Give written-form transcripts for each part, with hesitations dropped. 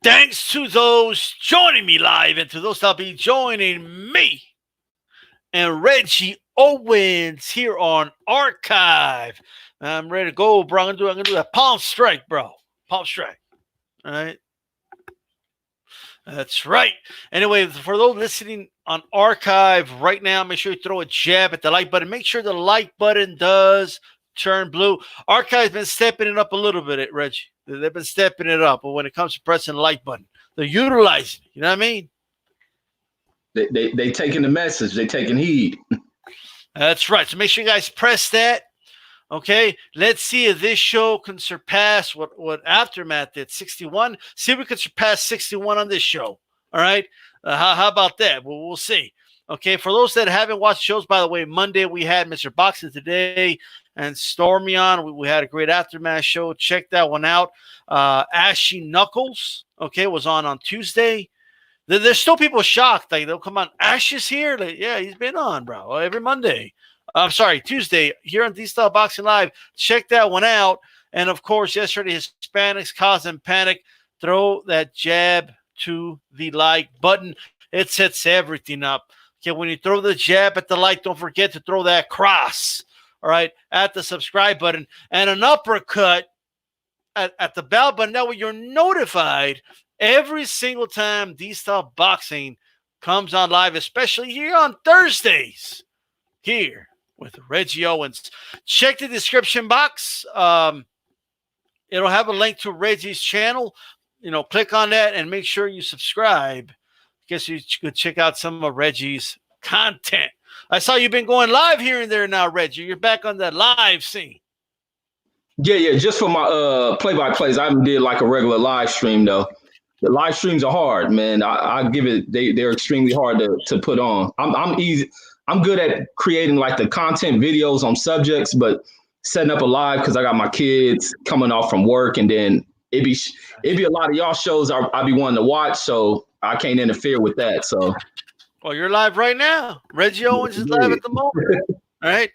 Thanks to those joining me live and to those that'll be joining me and Reggie Owens here on Archive. I'm ready to go, bro. I'm gonna do that palm strike, bro. Palm strike. All right. That's right. Anyway, for those listening on Archive right now, make sure you throw a jab at the like button. Make sure the like button does turn blue. Archive's been stepping it up a little bit, Reggie. They've been stepping it up, but when it comes to pressing the like button, they're utilizing it. You know what I mean? They taking the message. They taking heed. That's right. So make sure you guys press that. Okay, let's see if this show can surpass what Aftermath did, 61. See if we can surpass 61 on this show. All right, how about that? Well, we'll see. Okay, for those that haven't watched shows, by the way, Monday we had Mr. Boxing Today and Stormy on. We had a great Aftermath show. Check that one out. Ashy Knuckles, okay, was on Tuesday. There's still people shocked. Like, they'll come on, Ash is here. Like, yeah, he's been on, bro, every Monday. I'm sorry, Tuesday here on D-Style Boxing Live. Check that one out. And, of course, yesterday, Hispanics causing panic. Throw that jab to the like button. It sets everything up. Okay, when you throw the jab at the like, don't forget to throw that cross, all right, at the subscribe button. And an uppercut at the bell button. That way you're notified every single time D-Style Boxing comes on live, especially here on Thursdays. Here with Reggie Owens. Check the description box. It'll have a link to Reggie's channel. You know, click on that and make sure you subscribe. I guess you could check out some of Reggie's content. I saw you've been going live here and there now, Reggie. You're back on that live scene. Yeah. Just for my play-by-plays, I haven't did like a regular live stream though. The live streams are hard, man. I give it. They're extremely hard to put on. I'm easy. I'm good at creating like the content videos on subjects, but setting up a live because I got my kids coming off from work, and then it'd be a lot of y'all shows I'd be wanting to watch, so I can't interfere with that. So, well, you're live right now. Reggie Owens is live at the moment. All right.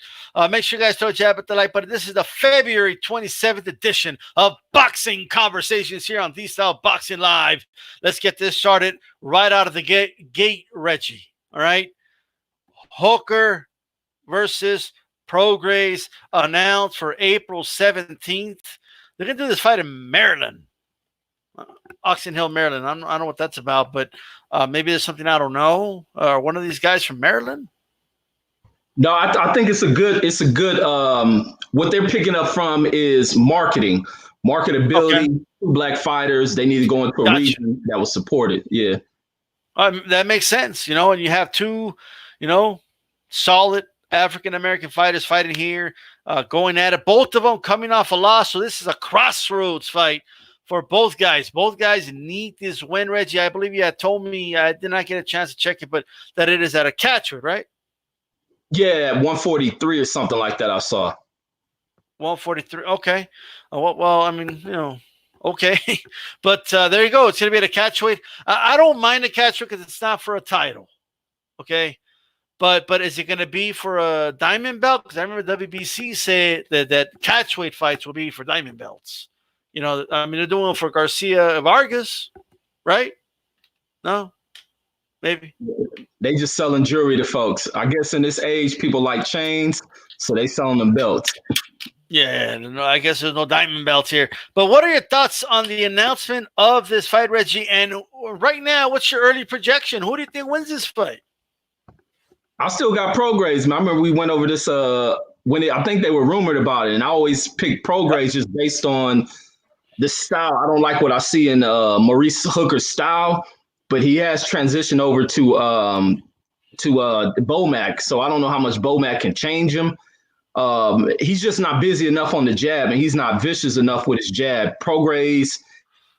Make sure you guys throw a jab at the like button. This is the February 27th edition of Boxing Conversations here on D-Style Boxing Live. Let's get this started right out of the gate, Reggie. All right. Hooker versus Prograis announced for April 17th. They're going to do this fight in Maryland. Oxon Hill, Maryland. I don't know what that's about, but maybe there's something I don't know. One of these guys from Maryland? No, I think it's a good what they're picking up from is marketing, marketability. Okay. Black fighters, they need to go into a region that will support it. Yeah. That makes sense, you know, and you have two, you know, solid African-American fighters fighting here, going at it. Both of them coming off a loss, so this is a crossroads fight for both guys. Both guys need this win, Reggie. I believe you had told me, I did not get a chance to check it, but that it is at a catchweight, right? Yeah, 143 or something like that I saw. 143, okay. Well, I mean, you know, okay. But there you go. It's going to be at a catchweight. I don't mind the catchweight because it's not for a title, okay? But is it going to be for a diamond belt? Because I remember WBC said that catchweight fights will be for diamond belts. You know, I mean, they're doing it for Garcia Vargas, right? No? Maybe. They just selling jewelry to folks. I guess in this age, people like chains, so they selling them belts. Yeah, no, I guess there's no diamond belts here. But what are your thoughts on the announcement of this fight, Reggie? And right now, what's your early projection? Who do you think wins this fight? I still got Prograis, man. I remember we went over this I think they were rumored about it, and I always pick Prograis just based on the style. I don't like what I see in Maurice Hooker's style, but he has transitioned over to Bomac, so I don't know how much Bomac can change him. He's just not busy enough on the jab, and he's not vicious enough with his jab. Prograis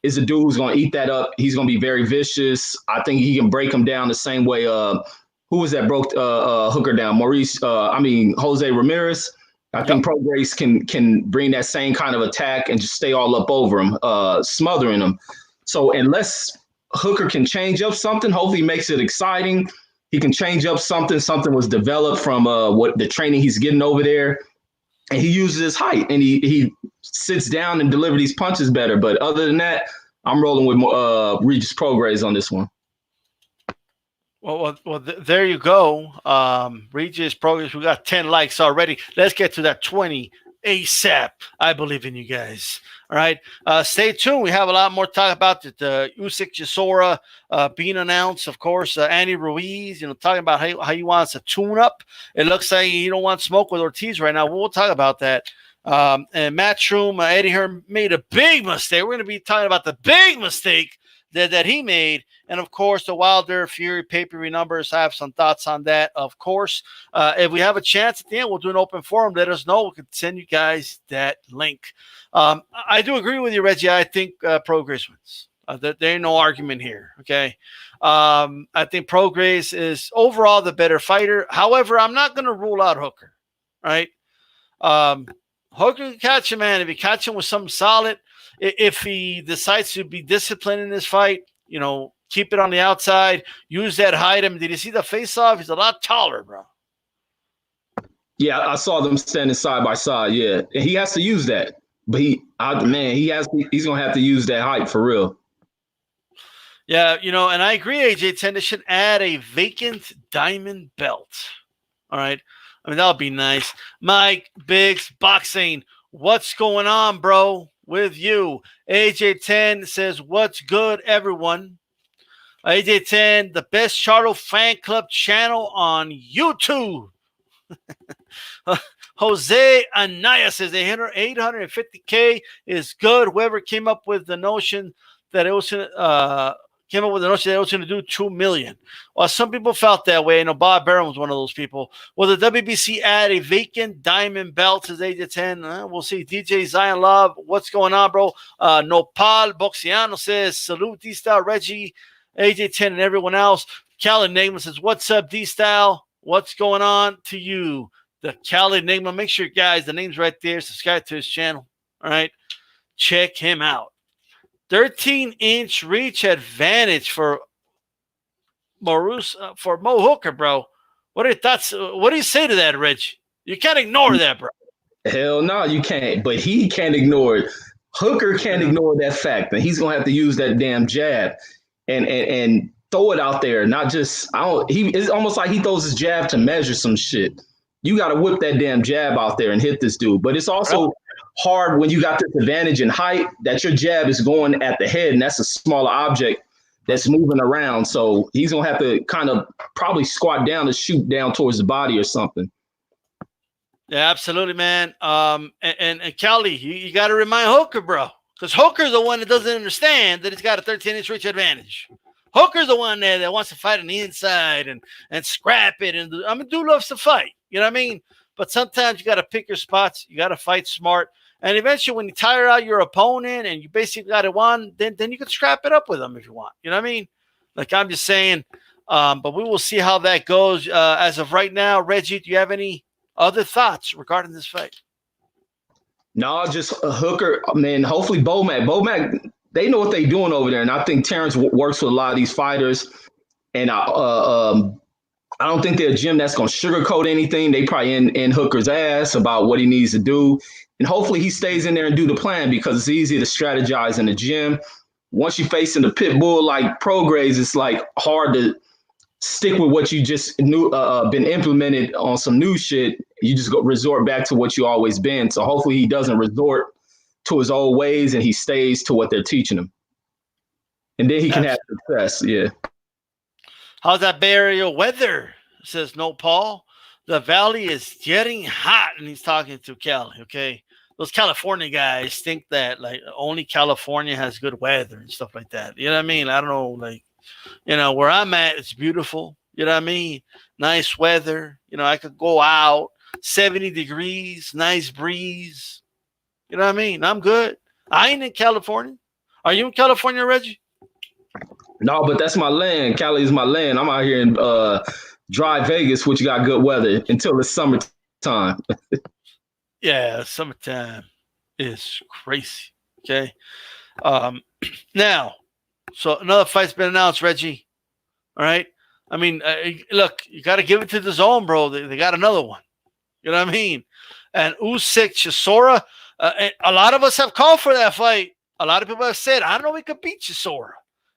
is a dude who's going to eat that up. He's going to be very vicious. I think he can break him down the same way. Who was that broke Hooker down? Jose Ramirez. I think Prograis can bring that same kind of attack and just stay all up over him, smothering him. So unless Hooker can change up something, hopefully he makes it exciting. He can change up something. Something was developed from what the training he's getting over there. And he uses his height and he sits down and delivers these punches better. But other than that, I'm rolling with Regis Prograis on this one. Well, there you go. Regis Progress, we got 10 likes already. Let's get to that 20 ASAP. I believe in you guys. All right. Stay tuned. We have a lot more to talk about the Usyk Chisora being announced. Of course, Andy Ruiz, talking about how he wants a tune up. It looks like he don't want smoke with Ortiz right now. We'll talk about that. And Matchroom, Eddie Hearn made a big mistake. We're going to be talking about the big mistake that he made. And, of course, the Wilder Fury PPV numbers. I have some thoughts on that, of course. If we have a chance at the end, we'll do an open forum. Let us know. We can send you guys that link. I do agree with you, Reggie. I think Prograis wins. There ain't no argument here, okay? I think Prograis is overall the better fighter. However, I'm not going to rule out Hooker, right? Hooker can catch him, man. If you catch him with something solid, if he decides to be disciplined in this fight, keep it on the outside, use that height. Did you see the face-off? He's a lot taller, bro. Yeah, I saw them standing side by side. Yeah, and he has to use that. But he's gonna have to use that height for real. Yeah, and I agree, AJ10. They should add a vacant diamond belt. All right, that would be nice. Mike Biggs Boxing, what's going on, bro? With you, AJ10 says, "What's good, everyone?" AJ10, the best Charlo fan club channel on YouTube. Jose Anaya says 850K is good. Whoever came up with the notion that it was going to do 2 million. Well, some people felt that way. Bob Barron was one of those people. Will the WBC add a vacant diamond belt? Says AJ10. We'll see. DJ Zion Love, what's going on, bro? Nopal Boxiano says, salute D-Style, Reggie, AJ10, and everyone else. Cal Enigma says, what's up, D-Style? What's going on to you? The Cal Enigma. Make sure, guys, the name's right there. Subscribe to his channel. All right. Check him out. 13-inch reach advantage for Mo Hooker, bro. What are your thoughts? What do you say to that, Rich? You can't ignore that, bro. Hell no, you can't. But he can't ignore it. Hooker can't ignore that fact that he's gonna have to use that damn jab and throw it out there. Not just it's almost like he throws his jab to measure some shit. You got to whip that damn jab out there and hit this dude. But it's also hard when you got this advantage in height that your jab is going at the head, and that's a smaller object that's moving around. So he's going to have to kind of probably squat down to shoot down towards the body or something. Yeah, absolutely, man. And Kelly, you got to remind Hooker, bro, because Hooker's the one that doesn't understand that he's got a 13-inch reach advantage. Hooker's the one that wants to fight on the inside and scrap it. And dude loves to fight. You know what I mean? But sometimes you got to pick your spots. You got to fight smart. And eventually when you tire out your opponent and you basically got it won, then you can scrap it up with them if you want. You know what I mean? Like I'm just saying, but we will see how that goes. As of right now, Reggie, do you have any other thoughts regarding this fight? No, just a Hooker. Man, hopefully Bomac, they know what they're doing over there. And I think Terrence works with a lot of these fighters. And I don't think they're a gym that's going to sugarcoat anything. They probably in Hooker's ass about what he needs to do. And hopefully he stays in there and do the plan because it's easy to strategize in the gym. Once you're facing the pit bull like Prograis, it's like hard to stick with what you just knew, been implemented on some new shit. You just go resort back to what you always been. So hopefully he doesn't resort to his old ways and he stays to what they're teaching him. And then he can have success. Yeah. How's that Bay Area weather? Says No Paul. The valley is getting hot, and he's talking to Cali. Okay, those California guys think that like only California has good weather and stuff like that. You know what I mean? I don't know, like where I'm at, it's beautiful. You know what I mean? Nice weather. I could go out, 70 degrees, nice breeze. You know what I mean? I'm good. I ain't in California. Are you in California, Reggie? No, but that's my land. Cali is my land. I'm out here in dry Vegas, which got good weather until it's summertime. Yeah, summertime is crazy. Okay. Now, so another fight's been announced, Reggie. All right. I mean, look, you got to give it to the zone, bro. They got another one. You know what I mean? And Usyk Chisora, a lot of us have called for that fight. A lot of people have said, I don't know if he could beat Chisora.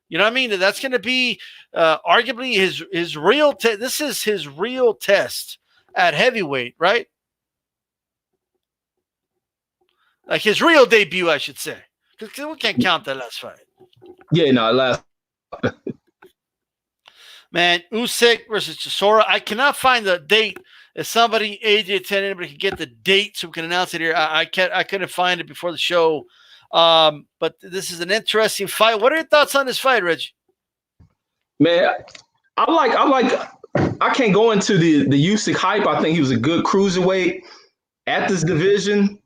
You know what I mean? That's going to be arguably his real test. This is his real test at heavyweight, right? Like his real debut, I should say. Because we can't count that last fight. Yeah, no, last. Man, Usyk versus Chisora. I cannot find the date. If somebody, AJ10, anybody can get the date so we can announce it here. I couldn't find it before the show. But this is an interesting fight. What are your thoughts on this fight, Rich? Man, I can't go into the Usyk hype. I think he was a good cruiserweight at this division.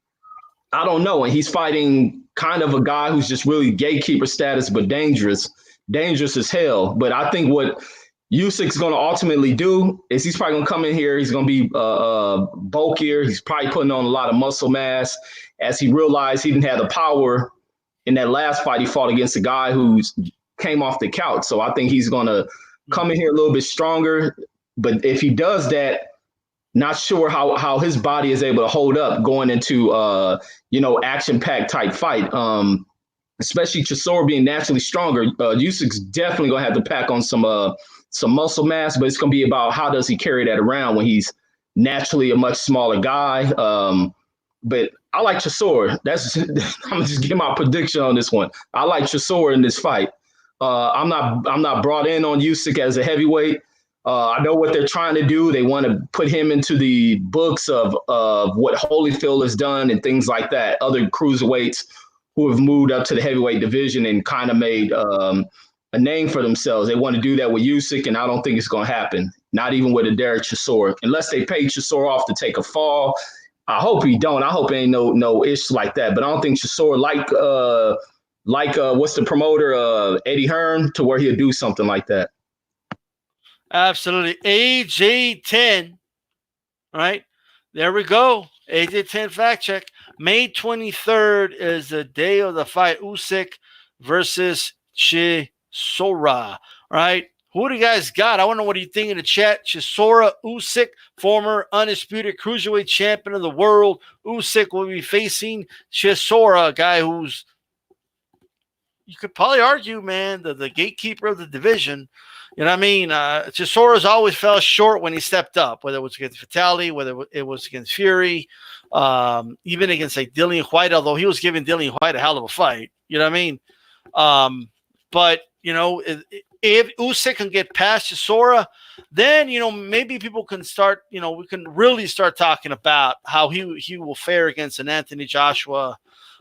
I don't know. And he's fighting kind of a guy who's just really gatekeeper status, but dangerous as hell. But I think what Usyk's going to ultimately do is he's probably going to come in here. He's going to be bulkier. He's probably putting on a lot of muscle mass as he realized he didn't have the power in that last fight. He fought against a guy who came off the couch. So I think he's going to come in here a little bit stronger. But if he does that, not sure how his body is able to hold up going into action-packed type fight. Especially Chisora being naturally stronger. Usyk's definitely gonna have to pack on some muscle mass, but it's gonna be about how does he carry that around when he's naturally a much smaller guy. But I like Chisora. I'm gonna just give my prediction on this one. I like Chisora in this fight. I'm not brought in on Usyk as a heavyweight. I know what they're trying to do. They want to put him into the books of what Holyfield has done and things like that. Other cruiserweights who have moved up to the heavyweight division and kind of made a name for themselves. They want to do that with Usyk, and I don't think it's going to happen. Not even with a Derek Chisora, unless they pay Chisora off to take a fall. I hope he don't. I hope it ain't no ish like that. But I don't think Chisora like what's the promoter Eddie Hearn to where he'll do something like that. Absolutely. AJ10. All right. There we go. AJ10 fact check. May 23rd is the day of the fight. Usyk versus Chisora. All right. Who do you guys got? I want to know what you think in the chat. Chisora, Usyk, former undisputed cruiserweight champion of the world. Usyk will be facing Chisora, a guy who's, you could probably argue, man, the gatekeeper of the division. You know what I mean? Chisora's always fell short when he stepped up, whether it was against Vitali, whether it was against Fury, even against like Dillian White, although he was giving Dillian White a hell of a fight. You know what I mean? But, if Usyk can get past Chisora, then, maybe people can start, we can really start talking about how he will fare against an Anthony Joshua,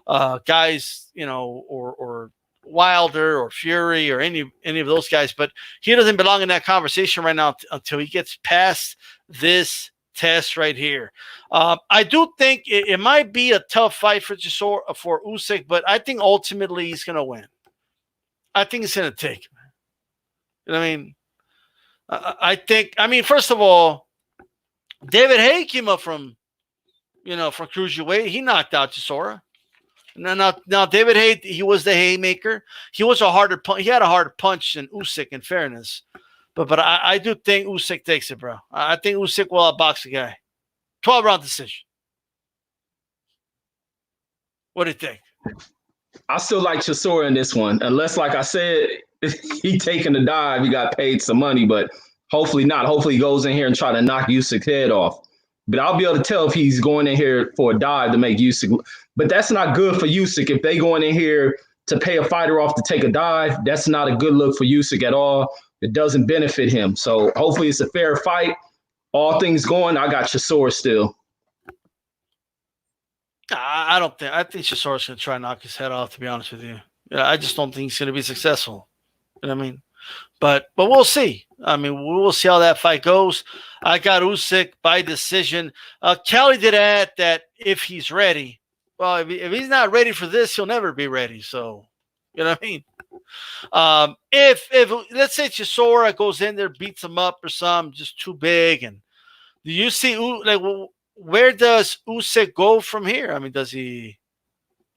guys, or Wilder or Fury or any of those guys, but he doesn't belong in that conversation right now until he gets past this test right here. I do think it might be a tough fight for Usyk, but I think ultimately he's going to win. I think he's going to take him. You know what I mean? I think, first of all, David Haye came up from cruiserweight. He knocked out Chisora. Now, David Haye, he was the haymaker. He was a harder punch. He had a harder punch than Usyk, in fairness. But I do think Usyk takes it, bro. I think Usyk will outbox the guy. 12-round decision. What do you think? I still like Chisora in this one, unless, like I said, he taking the dive. He got paid some money, but hopefully not. Hopefully he goes in here and try to knock Usyk's head off. But I'll be able to tell if he's going in here for a dive to make Usyk. But that's not good for Usyk. If they going in here to pay a fighter off to take a dive, that's not a good look for Usyk at all. It doesn't benefit him. So hopefully it's a fair fight. All things going, I got Chisora still. I think Chisora's going to try and knock his head off, to be honest with you. I just don't think he's going to be successful. You know what I mean? But we'll see. We will see how that fight goes. I got Usyk by decision. Kelly did add that if he's ready. Well, if he's not ready for this, he'll never be ready. So, you know what I mean? If let's say Chisora goes in there, beats him up or something, just too big, and do you see where does Usyk go from here? Does he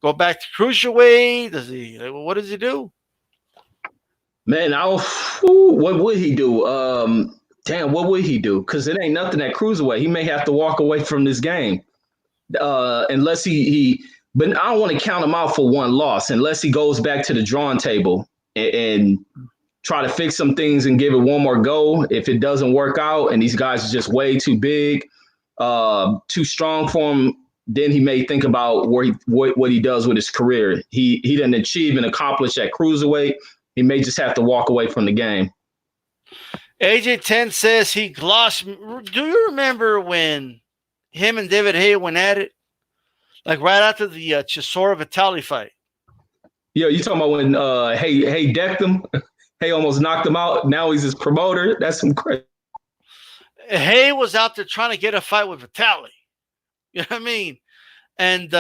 go back to cruiserweight? What does he do? Man, what would he do? What would he do? Because it ain't nothing at cruiserweight. He may have to walk away from this game, unless he. but I don't want to count him out for one loss unless he goes back to the drawing table and try to fix some things and give it one more go. If it doesn't work out and these guys are just way too big, too strong for him, then he may think about what he does with his career. He didn't achieve and accomplish at cruiserweight. He may just have to walk away from the game. AJ 10 says he glossed. Do you remember when him and David Haye went at it? Like right after the Chisora Vitali fight. Yeah, you talking about when Haye decked him? Haye almost knocked him out. Now he's his promoter. That's some crazy. Haye was out there trying to get a fight with Vitali. You know what I mean? And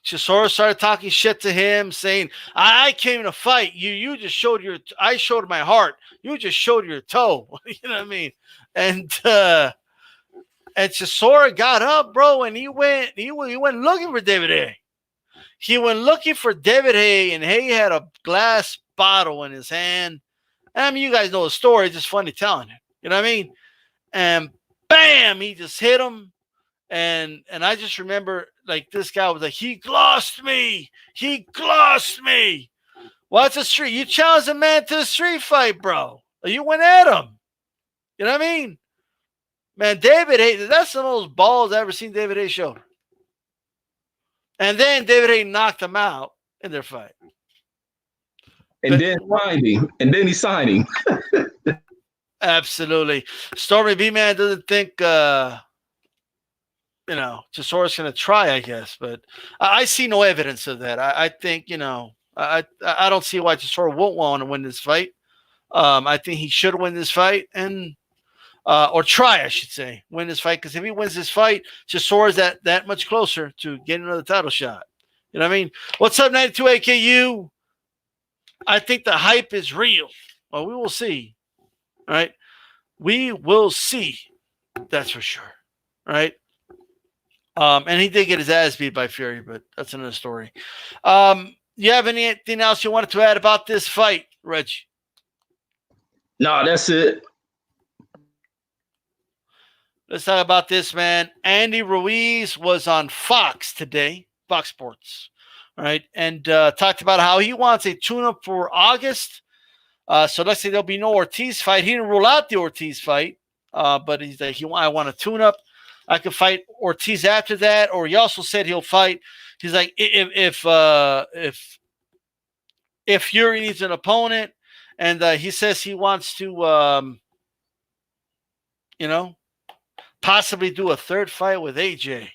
Chisora started talking shit to him, saying, I came to fight. You just showed I showed my heart. You just showed your toe. You know what I mean? And Chisora got up, bro, and he went looking for David Haye. He went looking for David Haye, and Haye had a glass bottle in his hand. I mean, you guys know the story. It's just funny telling it. You know what I mean? And bam, he just hit him. And I just remember, like, this guy was like, he glossed me. He glossed me. Well, it's a street. You challenged a man to a street fight, bro. You went at him. You know what I mean? Man, David Haye, that's the most balls I've ever seen David Haye show. And then David Haye knocked him out in their fight. And then he signed him. Absolutely. Stormy B-Man doesn't think, Chisora's going to try, I guess. But I see no evidence of that. I think, I don't see why Chisora won't want to win this fight. I think he should win this fight and or try, I should say, win this fight. Because if he wins this fight, Chisora's that much closer to getting another title shot. You know what I mean? What's up, 92 AKU? I think the hype is real. Well, we will see. All right? We will see. That's for sure. All right? And he did get his ass beat by Fury, but that's another story. You have anything else you wanted to add about this fight, Reggie? No, that's it. Let's talk about this, man. Andy Ruiz was on Fox today, Fox Sports, right? And talked about how he wants a tune-up for August. So let's say there'll be no Ortiz fight. He didn't rule out the Ortiz fight, but he's like, I want a tune-up. I could fight Ortiz after that. Or he also said he'll fight. He's like, if Fury needs an opponent, and he says he wants to, possibly do a third fight with AJ.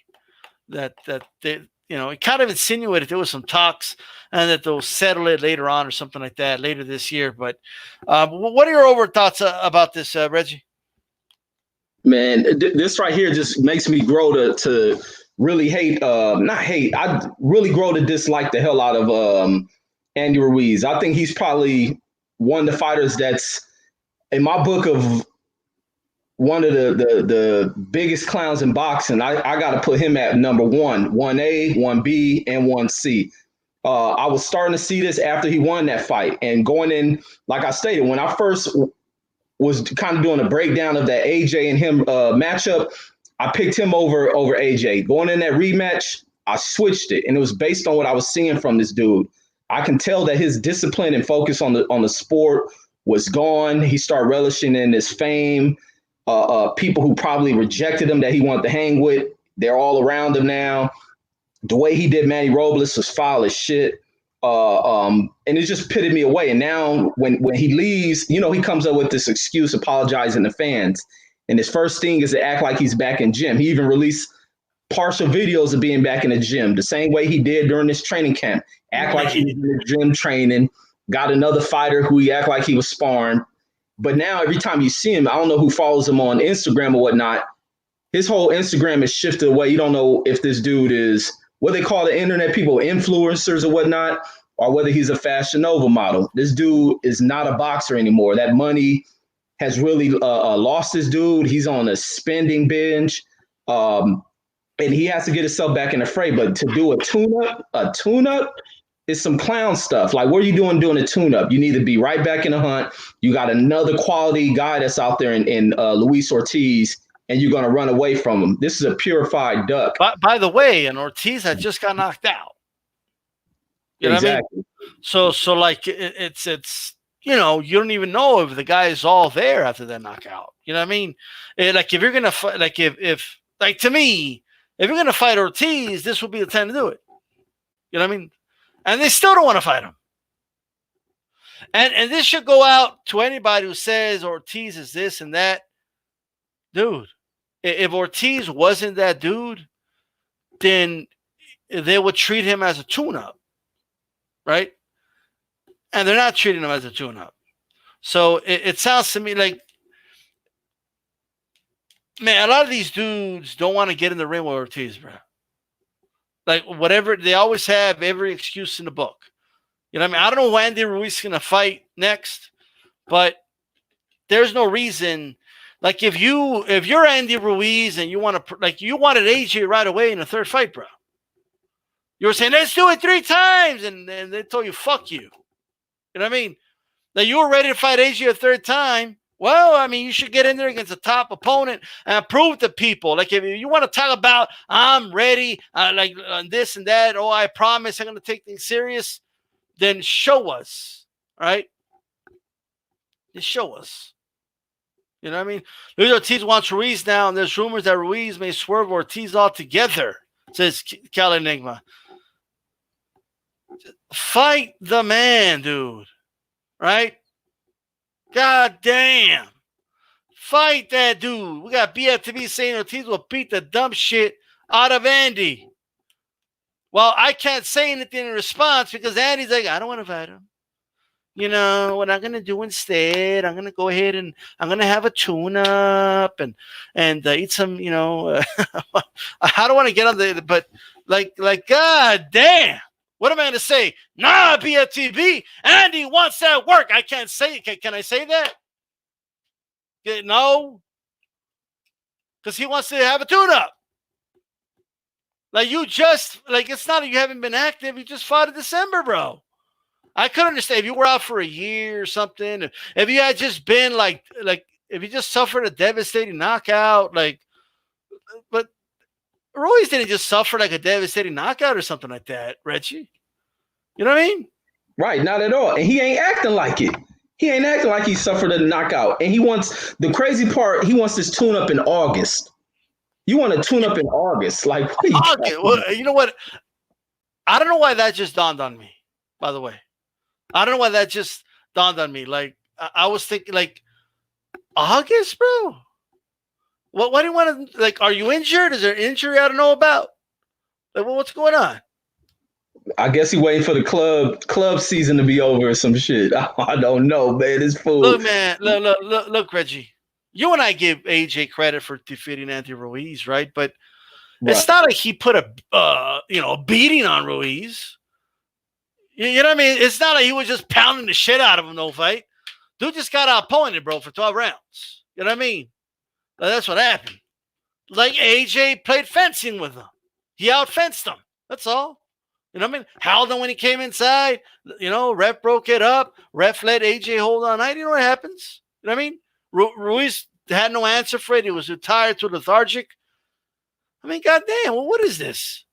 That they, it kind of insinuated there was some talks and that they'll settle it later on or something like that later this year. But what are your overall thoughts about this, Reggie? Man, this right here just makes me grow to really hate, not hate. I really grow to dislike the hell out of Andy Ruiz. I think he's probably one of the fighters that's in my book of one of the biggest clowns in boxing. I got to put him at number 1A, 1B, and 1C. I was starting to see this after he won that fight and going in, like I stated, when I first was kind of doing a breakdown of that AJ and him matchup, I picked him over AJ. Going in that rematch, I switched it, and it was based on what I was seeing from this dude. I can tell that his discipline and focus on the sport was gone. He started relishing in his fame. People who probably rejected him that he wanted to hang with, they're all around him now. The way he did Manny Robles was foul as shit. And it just pitted me away. And now when he leaves, he comes up with this excuse apologizing to fans. And his first thing is to act like he's back in gym. He even released partial videos of being back in the gym, the same way he did during this training camp. Act like he was in the gym training, got another fighter who he act like he was sparring. But now every time you see him, I don't know who follows him on Instagram or whatnot, his whole Instagram is shifted away. You don't know if this dude is what they call the internet people, influencers or whatnot, or whether he's a Fashion Nova model. This dude is not a boxer anymore. That money has really lost this dude. He's on a spending binge, and he has to get himself back in the fray. But to do a tune-up is some clown stuff. Like, what are you doing a tune-up? You need to be right back in the hunt. You got another quality guy that's out there in Luis Ortiz, and you're going to run away from him. This is a purified duck. By the way, and Ortiz had just got knocked out. You know what I mean? So like it's you know, you don't even know if the guy is all there after that knockout. You know what I mean? Like if you're gonna fight, like if like to me, if you're gonna fight Ortiz, this would be the time to do it. You know what I mean? And they still don't want to fight him. And this should go out to anybody who says Ortiz is this and that. Dude, if Ortiz wasn't that dude, then they would treat him as a tune-up, right? And they're not treating him as a tune-up. So it sounds to me like, man, a lot of these dudes don't want to get in the ring with Ortiz, bro. Like, whatever, they always have every excuse in the book. You know what I mean? I don't know who Andy Ruiz is going to fight next, but there's no reason. Like, if you're Andy Ruiz and you want to, like, you wanted AJ right away in the third fight, bro. You were saying, let's do it 3 times, and they told you, fuck you. You know what I mean? Now, you were ready to fight AJ a third time. Well, I mean, you should get in there against a top opponent and prove to people. Like, if you want to talk about, I'm ready, like this and that, oh, I promise I'm going to take things serious, then show us, right? Just show us. You know what I mean? Luis Ortiz wants Ruiz now, and there's rumors that Ruiz may swerve Ortiz altogether, says Cal Enigma. Fight the man, dude. Right? God damn. Fight that dude. We got BFTV saying Ortiz will beat the dumb shit out of Andy. Well, I can't say anything in response because Andy's like, I don't want to fight him. You know, what I'm going to do instead, I'm going to go ahead and I'm going to have a tune-up and eat some, you know, I don't want to get on the, but like, God damn. What am I going to say? Nah, BFTV, Andy wants that work. I can't say it. Can I say that? No. Because he wants to have a tune-up. Like, you just, like, it's not that you haven't been active. You just fought in December, bro. I could understand if you were out for a year or something. If you had just been like if you just suffered a devastating knockout, like, but Ruiz didn't just suffer like a devastating knockout or something like that, Reggie. You know what I mean? Right, not at all. And he ain't acting like it. He ain't acting like he suffered a knockout. And he wants, the crazy part, he wants this tune up in August. You want to tune up in August. Like, well, you know what? I don't know why that just dawned on me, by the way. I don't know why that just dawned on me. Like, I was thinking, like, August, bro? Why do you want to, like, are you injured? Is there an injury I don't know about? Like, well, what's going on? I guess he waiting for the club season to be over or some shit. I don't know, man. This fool. Look, man. Look, Reggie. You and I give AJ credit for defeating Andy Ruiz, right? But it's not like he put a beating on Ruiz. You know what I mean? It's not like he was just pounding the shit out of him, no fight. Dude just got outpointed, bro, for 12 rounds. You know what I mean? That's what happened. Like, AJ played fencing with him. He out-fenced him. That's all. You know what I mean? Howled him when he came inside. You know, ref broke it up. Ref let AJ hold on night. You know what happens? You know what I mean? Ruiz had no answer for it. He was tired, too lethargic. I mean, goddamn, well, what is this?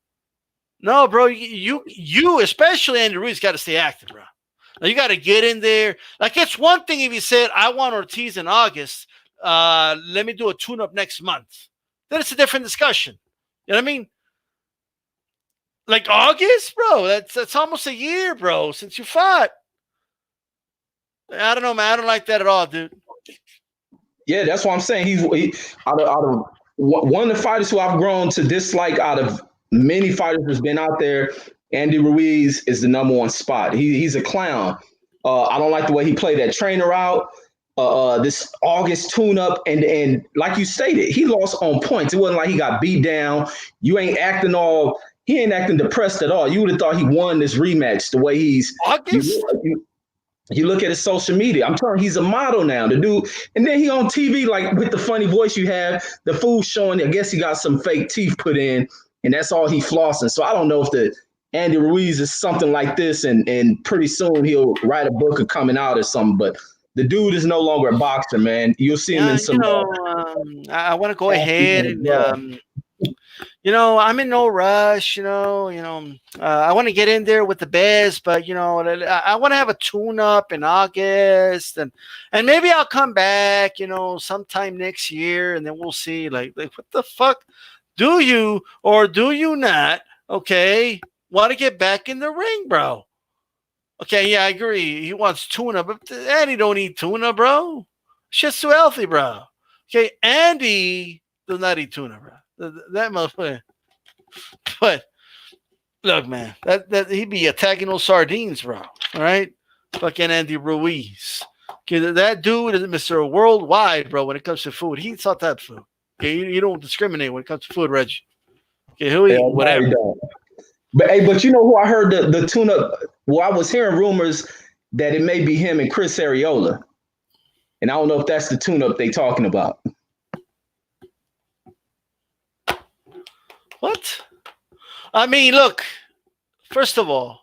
No, bro, you especially Andy Ruiz got to stay active, bro. Now, you got to get in there. Like, it's one thing if he said, I want Ortiz in August. Let me do a tune-up next month. Then it's a different discussion. You know what I mean? Like, August, bro, that's almost a year, bro, since you fought. I don't know, man. I don't like that at all, dude. Yeah, that's what I'm saying. He's out of one of the fighters who I've grown to dislike out of many fighters who's been out there. Andy Ruiz is the number one spot. He's a clown. I don't like the way he played that trainer out. This August tune-up, and like you stated, he lost on points. It wasn't like he got beat down. You ain't acting all. He ain't acting depressed at all. You would have thought he won this rematch the way he's. August. You look at his social media. I'm telling you, he's a model now. The dude, and then he on TV like with the funny voice you have. The fool showing. I guess he got some fake teeth put in, and that's all he flossing. So I don't know if the Andy Ruiz is something like this, and pretty soon he'll write a book of coming out or something. But The dude is no longer a boxer, man. You'll see him in some. I want to go ahead and I'm in no rush. I want to get in there with the best, but I want to have a tune-up in August, and maybe I'll come back, sometime next year, and then we'll see. Like what the fuck, do you or do you not? Okay, want to get back in the ring, bro? Okay, yeah, I agree. He wants tuna, but Andy don't eat tuna, bro. Shit's too healthy, bro. Okay, Andy does not eat tuna, bro. That motherfucker. But look, man, that he'd be attacking those sardines, bro. All right, fucking Andy Ruiz. Okay, that dude is Mr. Worldwide, bro. When it comes to food, he eats all types of food. Okay, you don't discriminate when it comes to food, Reggie. Okay, he'll eat whatever. But hey, but you know who I heard the tune-up? Well, I was hearing rumors that it may be him and Chris Arreola. And I don't know if that's the tune-up they talking about. What? I mean, look, first of all,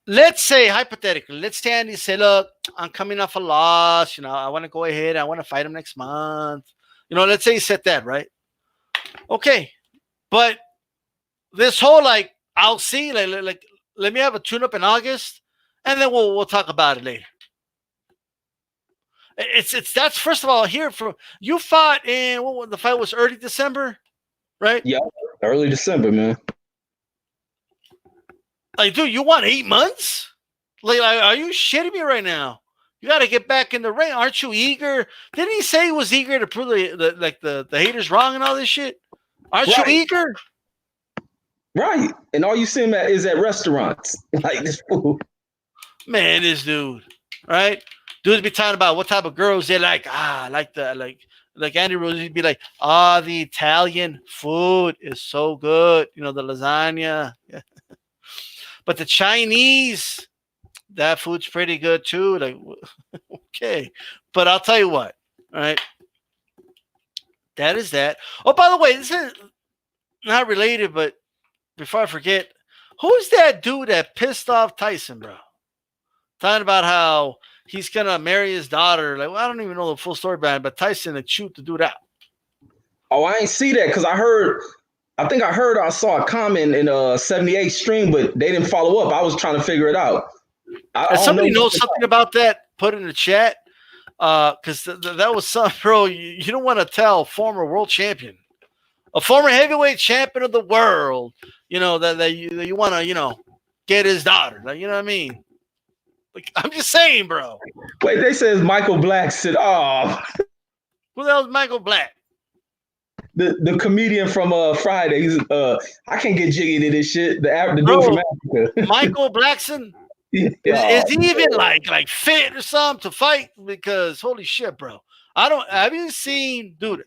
let's say hypothetically, let's say Andy say, look, I'm coming off a loss. I want to go ahead. I want to fight him next month. Let's say he said that, right? Okay. But this whole, I'll see, let me have a tune-up in August, and then we'll talk about it later. That's first of all here from you fought in the fight was early December, right? Yeah, early December, man. Like, dude, you want 8 months? Like, are you shitting me right now? You got to get back in the ring. Aren't you eager? Didn't he say he was eager to prove the haters wrong and all this shit? Aren't you eager? Right. And all you see him at is at restaurants. Like this food. Man, this dude. Right? Dudes be talking about what type of girls they like. Like Andy Rose, he'd be like, the Italian food is so good. The lasagna. Yeah. But the Chinese, that food's pretty good too. Like, okay. But I'll tell you what. All right. That is that. Oh, by the way, this is not related, but before I forget, who's that dude that pissed off Tyson, bro? Talking about how he's gonna marry his daughter. Like, I don't even know the full story behind it, but Tyson had shoot to do that. Oh, I ain't see that because I saw a comment in a 78 stream, but they didn't follow up. I was trying to figure it out. If somebody knows something about that, put it in the chat. Because that was something, bro. You don't want to tell former world champion, a former heavyweight champion of the world, that you want to, get his daughter. Like, you know what I mean? Like, I'm just saying, bro. Wait, they says Michael Black said, oh. Who the hell is Michael Black? The comedian from Friday. He's I can't get jiggy to this shit. The dude from Africa. Michael Blackson? Is he even like fit or something to fight? Because holy shit, bro. Have you seen, dude,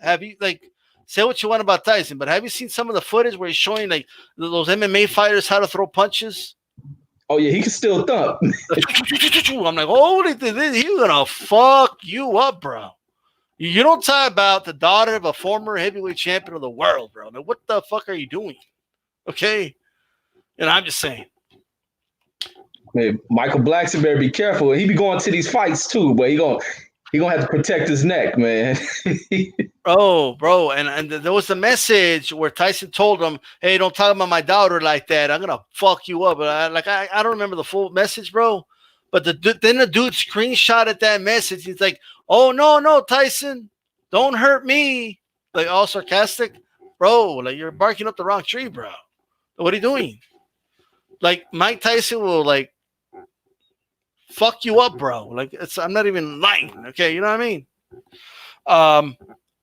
say what you want about Tyson, but have you seen some of the footage where he's showing like those MMA fighters how to throw punches? Oh yeah, he can still thump. I'm like, holy, he's gonna fuck you up, bro. You don't talk about the daughter of a former heavyweight champion of the world, bro. Now, what the fuck are you doing? Okay? And I'm just saying. Man, Michael Blackson better be careful. He be going to these fights too, but he gonna have to protect his neck, man. bro, and there was a message where Tyson told him, "Hey, don't talk about my daughter like that. I'm gonna fuck you up." But I don't remember the full message, bro. But then the dude screenshotted that message. He's like, "Oh no, Tyson, don't hurt me." Like all sarcastic, bro. Like you're barking up the wrong tree, bro. What are you doing? Like Mike Tyson will like fuck you up, bro. Like I'm not even lying. Okay, you know what I mean?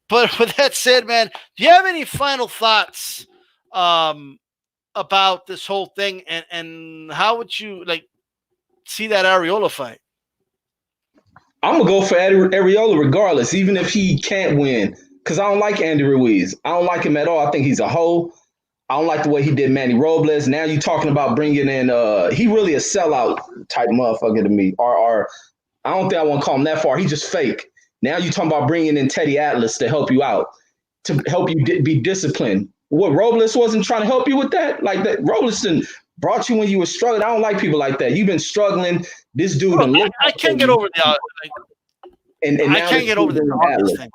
But with that said, man, do you have any final thoughts about this whole thing and how would you see that Arreola fight? I'm gonna go for Arreola regardless, even if he can't win, because I don't like Andy Ruiz. I don't like him at all. I think he's a hoe. I don't like the way he did Manny Robles. Now you're talking about bringing in he really a sellout type motherfucker to me. Or I don't think I want to call him that far. He's just fake. Now you're talking about bringing in Teddy Atlas to help you out, to help you be disciplined. What, Robles wasn't trying to help you with that? Like that Robles brought you when you were struggling. I don't like people like that. You've been struggling. This dude Bro, and look, I can't get over the and I now can't this get over dude's the in the obvious Atlas. thing.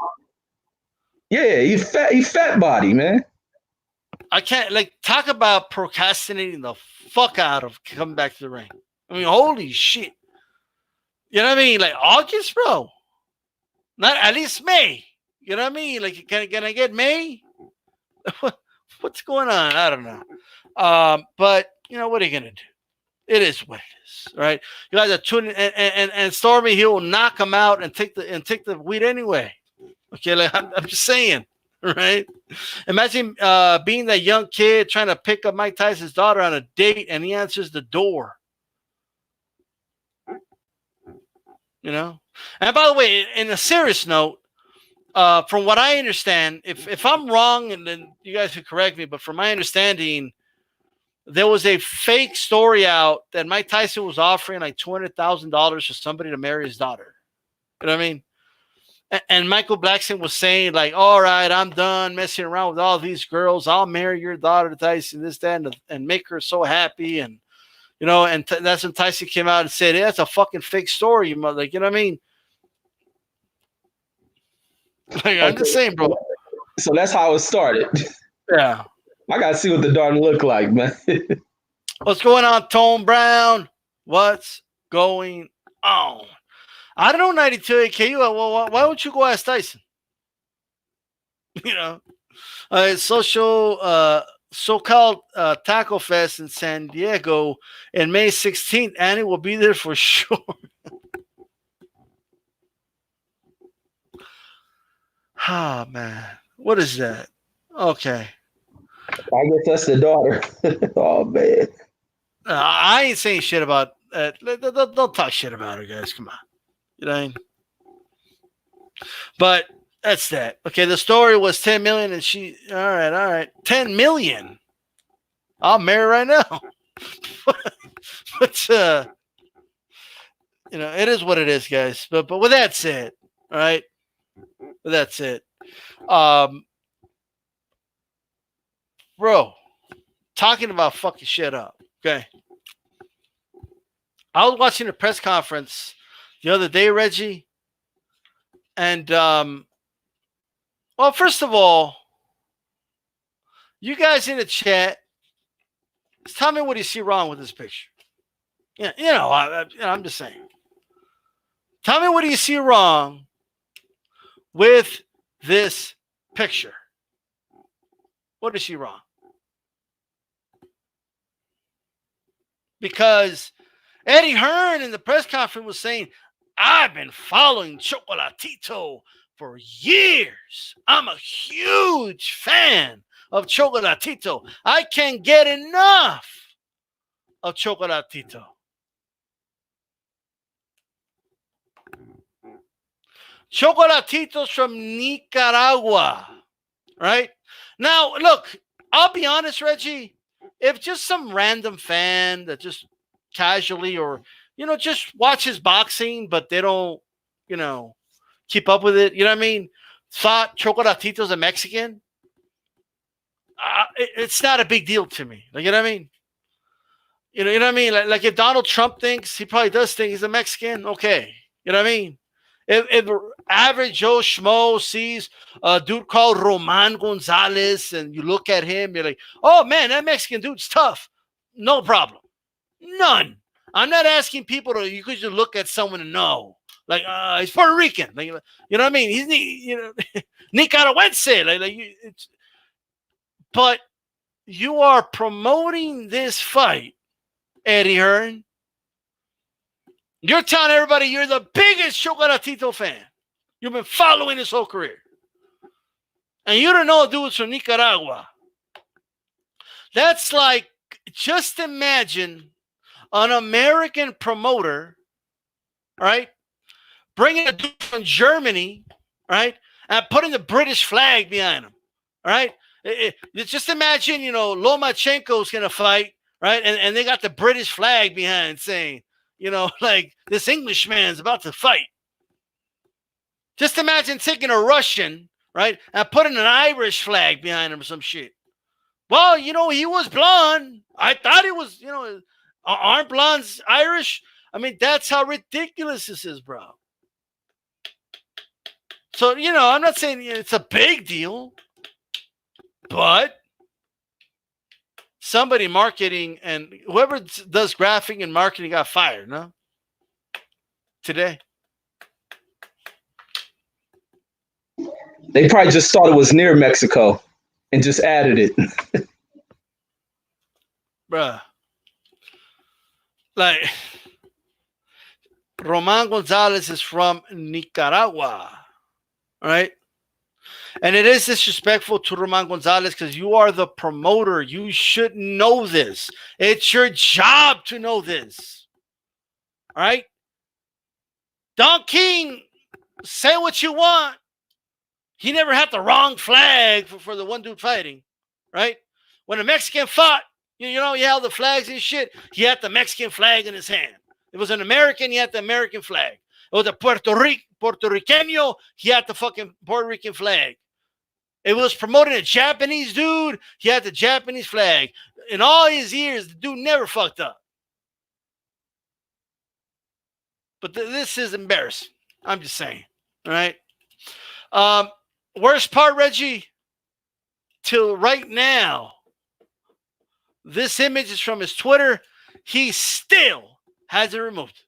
Yeah, he's fat body, man. I can't talk about procrastinating the fuck out of coming back to the ring. I mean, holy shit. You know what I mean? Like August, bro. Not at least May. You know what I mean? Like, can I get May? What's going on? I don't know. But you know, what are you gonna do? It is what it is, right? You guys are tuning and Stormy, he will knock him out and take the weed anyway. Okay, like I'm just saying, right? Imagine being that young kid trying to pick up Mike Tyson's daughter on a date, and he answers the door. You know. And by the way, in a serious note, from what I understand, if I'm wrong, and then you guys can correct me, but from my understanding, there was a fake story out that Mike Tyson was offering like $200,000 for somebody to marry his daughter. You know what I mean? And Michael Blackson was saying, like, all right, I'm done messing around with all these girls. I'll marry your daughter, Tyson, this, that, and make her so happy. And, you know, and that's when Tyson came out and said, hey, that's a fucking fake story, you mother. Like, you know what I mean? Like, I'm just saying, bro. So that's how it started. Yeah. I gotta see what the daughter look like, man. What's going on, Tone Brown? What's going on? I don't know, 92 AKU. Well, why don't you go ask Tyson? You know, so-called Taco Fest in San Diego in May 16th. Annie will be there for sure. Ah, man. What is that? Okay. I guess that's the daughter. Oh, man. I ain't saying shit about don't talk shit about her, guys. Come on. You know what I mean? But that's that. Okay, the story was 10 million, and she. All right. 10 million. I'll marry right now. But you know, it is what it is, guys. But with that said, all right. With that said, bro, talking about fucking shit up. Okay. I was watching a press conference the other day, Reggie, and well, first of all, you guys in the chat, tell me what you see wrong with this picture. Yeah, you know, I'm just saying. Tell me what do you see wrong with this picture? What is she wrong? Because Eddie Hearn in the press conference was saying, I've been following Chocolatito for years. I'm a huge fan of Chocolatito. I can't get enough of Chocolatito. Chocolatito's from Nicaragua, right? Now, look, I'll be honest, Reggie. If just some random fan that just casually or, you know, just watches boxing, but they don't, you know, keep up with it, you know what I mean? Thought Chocolatito's a Mexican, it's not a big deal to me. Like, you know what I mean? You know what I mean? Like if Donald Trump thinks, he probably does think he's a Mexican, okay. You know what I mean? If average Joe Schmo sees a dude called Roman Gonzalez and you look at him, you're like, oh, man, that Mexican dude's tough. No problem. None. I'm not asking people to, you could just look at someone and know. Like, he's Puerto Rican. Like, you know what I mean? He's, you know, Nicaraguense. But you are promoting this fight, Eddie Hearn. You're telling everybody you're the biggest Chocolatito fan. You've been following his whole career. And you don't know dudes from Nicaragua. That's like, just imagine an American promoter, right, bringing a dude from Germany, right, and putting the British flag behind him, right? Just imagine, you know, Lomachenko's going to fight, right, and they got the British flag behind saying, you know, like this Englishman's about to fight. Just imagine taking a Russian, right, and putting an Irish flag behind him or some shit. Well, he was blonde. I thought he was, aren't blondes Irish? I mean, that's how ridiculous this is, bro. So, I'm not saying it's a big deal, but somebody marketing and whoever does graphic and marketing got fired, no? Today. They probably just thought it was near Mexico and just added it. Bruh. Like, Roman Gonzalez is from Nicaragua, right? And it is disrespectful to Roman Gonzalez because you are the promoter. You should know this. It's your job to know this. All right? Don King, say what you want. He never had the wrong flag for the one dude fighting, right? When a Mexican fought, you held the flags and shit. He had the Mexican flag in his hand. It was an American, he had the American flag. It was a Puerto Rican, he had the fucking Puerto Rican flag. It was promoting a Japanese dude, he had the Japanese flag. In all his years, the dude never fucked up. But this is embarrassing. I'm just saying, all right? Worst part, Reggie, till right now, this image is from his Twitter. He still has it removed.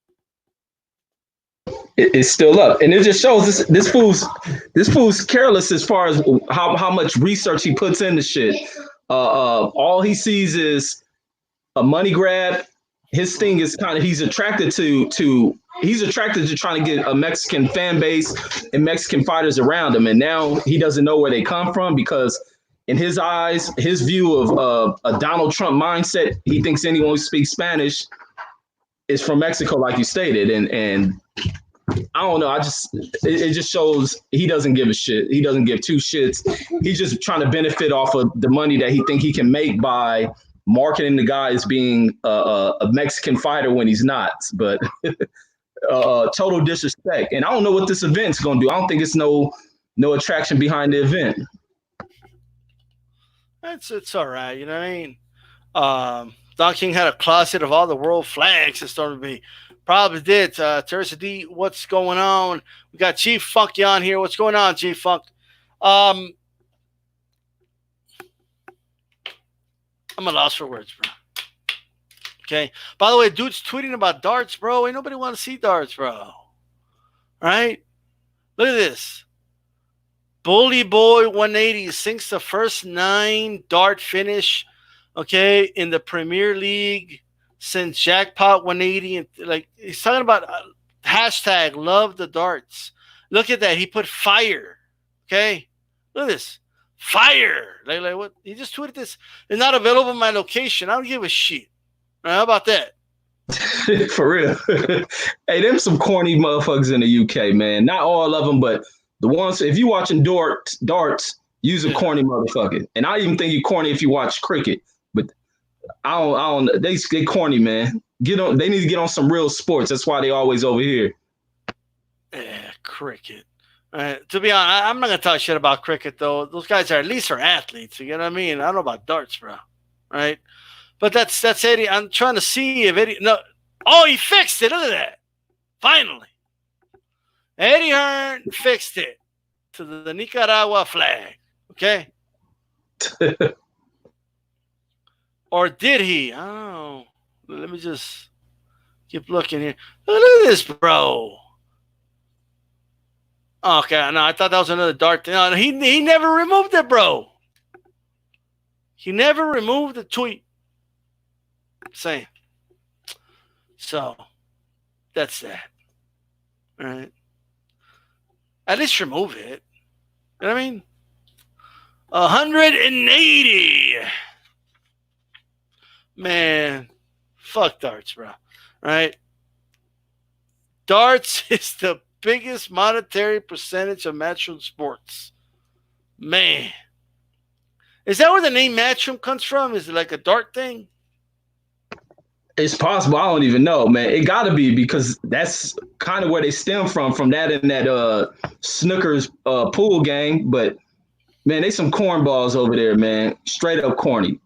It's still up, and it just shows this fool's careless as far as how much research he puts into shit. All he sees is a money grab. His thing is he's attracted to trying to get a Mexican fan base and Mexican fighters around him, and now he doesn't know where they come from because in his eyes, his view of a Donald Trump mindset, he thinks anyone who speaks Spanish is from Mexico, like you stated, and I don't know. It just shows he doesn't give a shit. He doesn't give two shits. He's just trying to benefit off of the money that he think he can make by marketing the guy as being a Mexican fighter when he's not. But total disrespect. And I don't know what this event's gonna do. I don't think it's no attraction behind the event. It's all right. You know what I mean? Don King had a closet of all the world flags. It started to be. Probably did. Teresa D, what's going on? We got Chief Funky on here. What's going on, Chief Funk? I'm a loss for words, bro. Okay. By the way, dude's tweeting about darts, bro. Ain't nobody want to see darts, bro. Right? Look at this. Bully Boy 180 sinks the first 9 dart finish, okay, in the Premier League since Jackpot 180. And like he's talking about hashtag love the darts. Look at that. He put fire. Okay. Look at this. Fire. Like what? He just tweeted this. It's not available in my location. I don't give a shit. Right, how about that? For real. Hey, them some corny motherfuckers in the UK, man. Not all of them, but the ones, if you watching darts, use a corny motherfucker. And I even think you're corny if you watch cricket. But I don't. They corny, man. They need to get on some real sports. That's why they always over here. Yeah, cricket. To be honest, I'm not gonna talk shit about cricket though. Those guys are at least athletes. You know what I mean? I don't know about darts, bro. Right? But that's Eddie. I'm trying to see if Eddie. No. Oh, he fixed it. Look at that. Finally, Eddie Hearn fixed it to the Nicaragua flag. Okay. Or did he? I don't know. Let me just keep looking here. Look at this, bro. Okay, no, I thought that was another dart. No, he never removed it, bro. He never removed the tweet. Saying. So, that's that. All right. At least remove it. You know what I mean? 180. Man, fuck darts, bro. Right? Darts is the biggest monetary percentage of matchroom sports. Man. Is that where the name matchroom comes from? Is it like a dart thing? It's possible. I don't even know, man. It got to be because that's kind of where they stem from that and that snooker's pool game. But Man, they some cornballs over there, man. Straight up corny.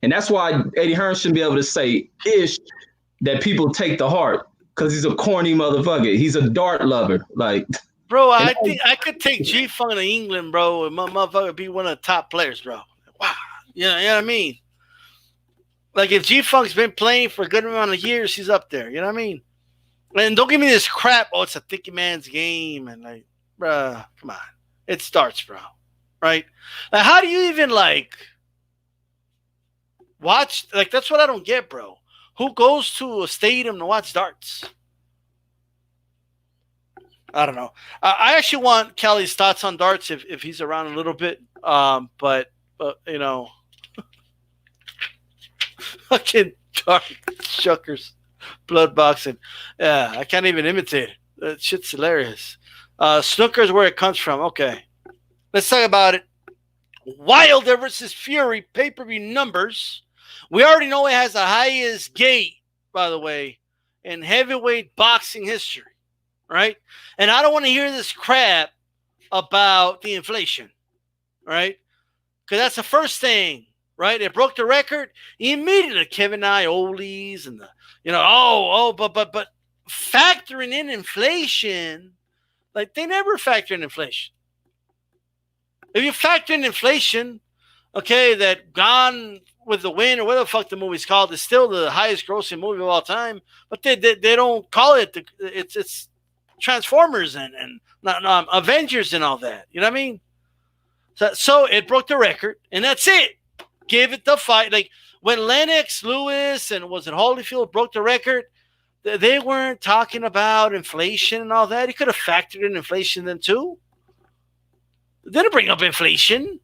And that's why Eddie Hearn shouldn't be able to say ish that people take to heart because he's a corny motherfucker. He's a dart lover. Like, Bro, and I think I could take G Funk to England, bro, and my motherfucker be one of the top players, bro. Wow. You know what I mean? Like, if G Funk's been playing for a good amount of years, he's up there. You know what I mean? And don't give me this crap. Oh, it's a thicky man's game. And, like, bruh, come on. It starts, bro. Right? Like, how do you even, like, watch? Like, that's what I don't get, bro. Who goes to a stadium to watch darts? I don't know. I actually want Kelly's thoughts on darts if he's around a little bit. But you know, fucking dark shuckers, blood boxing. Yeah, I can't even imitate it. That shit's hilarious. Snooker is where it comes from. Okay, let's talk about it. Wilder versus Fury pay-per-view numbers. We already know it has the highest gate, by the way, in heavyweight boxing history. Right? And I don't want to hear this crap about the inflation, right? Because that's the first thing, right? It broke the record immediately. Kevin Ioli's and but factoring in inflation, like they never factor in inflation. If you factor in inflation, okay, that Gone with the Wind or whatever the fuck the movie's called is still the highest grossing movie of all time, but they don't call it. It's Transformers and Avengers and all that. You know what I mean? So it broke the record, and that's it. Give it the fight. Like when Lennox Lewis and was it Holyfield broke the record, they weren't talking about inflation and all that. He could have factored in inflation then too. They didn't bring up inflation.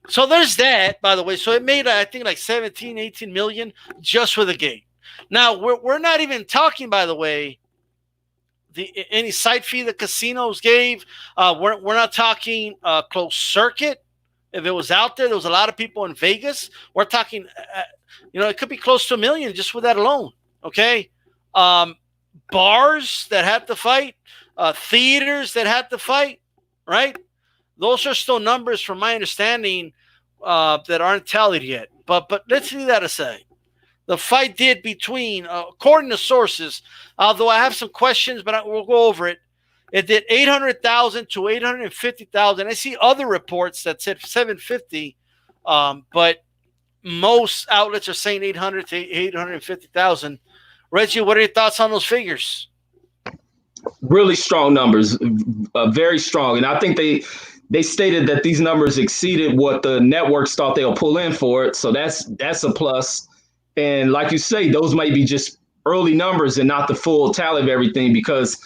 So there's that, by the way. So it made, I think, like 17, 18 million just for the game. Now, we're not even talking, by the way, any site fee the casinos gave. We're not talking closed circuit. If it was out there was a lot of people in Vegas. We're talking, it could be close to $1 million just with that alone. Okay, bars that had to fight, theaters that had to fight. Right, those are still numbers, from my understanding, that aren't tallied yet. But let's leave that aside. The fight did between, according to sources, although I have some questions, but we'll go over it. It did 800,000 to 850,000. I see other reports that said 750, but most outlets are saying 800 to 850,000. Reggie, what are your thoughts on those figures? Really strong numbers, very strong, and I think they stated that these numbers exceeded what the networks thought they'll pull in for it. So that's a plus. And like you say, those might be just early numbers and not the full tally of everything, because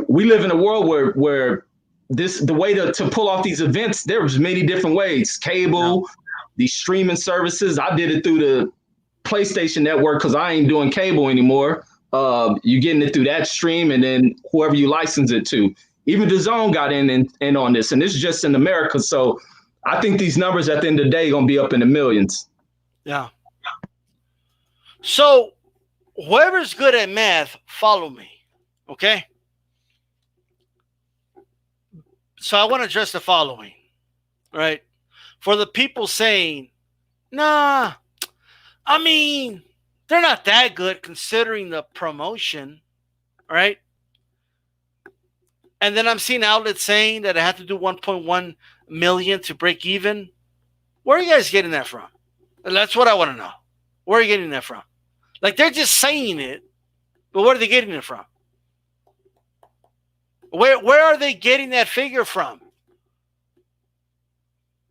we live in a world where the way to pull off these events, there's many different ways. Cable, these streaming services. I did it through the PlayStation Network because I ain't doing cable anymore. You're getting it through that stream, and then whoever you license it to. Even DAZN got in on this, and this is just in America. So I think these numbers at the end of the day are going to be up in the millions. Yeah. So whoever's good at math, follow me, okay? So I want to address the following, right? For the people saying, nah, I mean, they're not that good considering the promotion, right? And then I'm seeing outlets saying that I have to do 1.1 million to break even. Where are you guys getting that from? That's what I want to know. Where are you getting that from? Like, they're just saying it, but where are they getting it from? Where are they getting that figure from?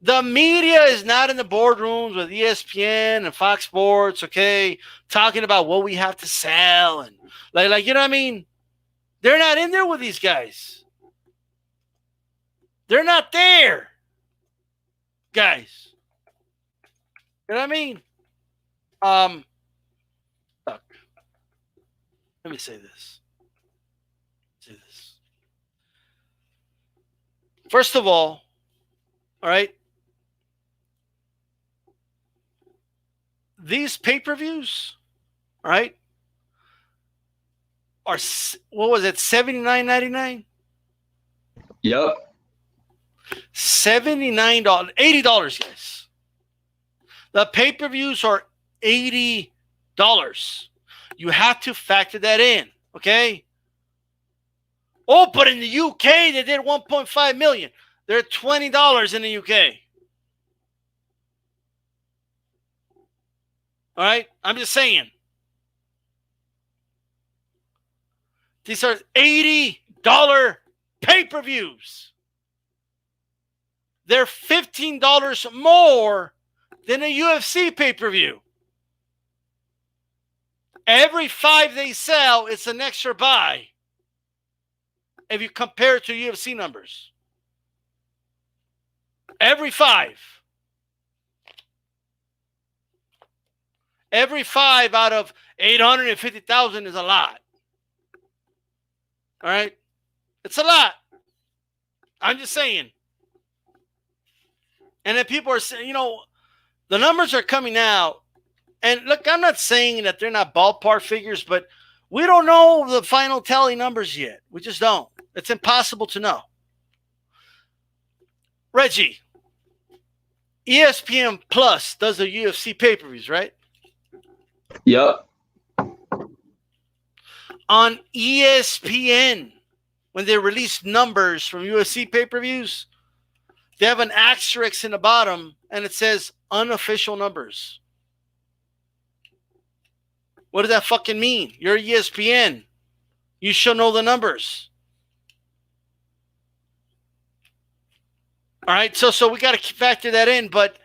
The media is not in the boardrooms with ESPN and Fox Sports, okay, talking about what we have to sell and like you know what I mean? They're not in there with these guys. They're not there, guys. You know what I mean? Look, let me say this. First of all right, these pay-per-views, all right, are, what was it, $79.99? Yep. $79, $80, guys. The pay-per-views are $80. You have to factor that in, okay? Oh, but in the UK, they did 1.5 million. They're $20 in the UK. All right? I'm just saying. These are $80 pay-per-views. They're $15 more than a UFC pay-per-view. Every 5 they sell, it's an extra buy. If you compare it to UFC numbers. Every 5. Every 5 out of 850,000 is a lot. All right? It's a lot. I'm just saying. And then people are saying, the numbers are coming out. And look, I'm not saying that they're not ballpark figures, but we don't know the final tally numbers yet. We just don't. It's impossible to know. Reggie, ESPN Plus does the UFC pay-per-views, right? Yep. On ESPN, when they release numbers from UFC pay-per-views, they have an asterisk in the bottom, and it says unofficial numbers. What does that fucking mean? You're ESPN. You should know the numbers. All right, so we got to factor that in, but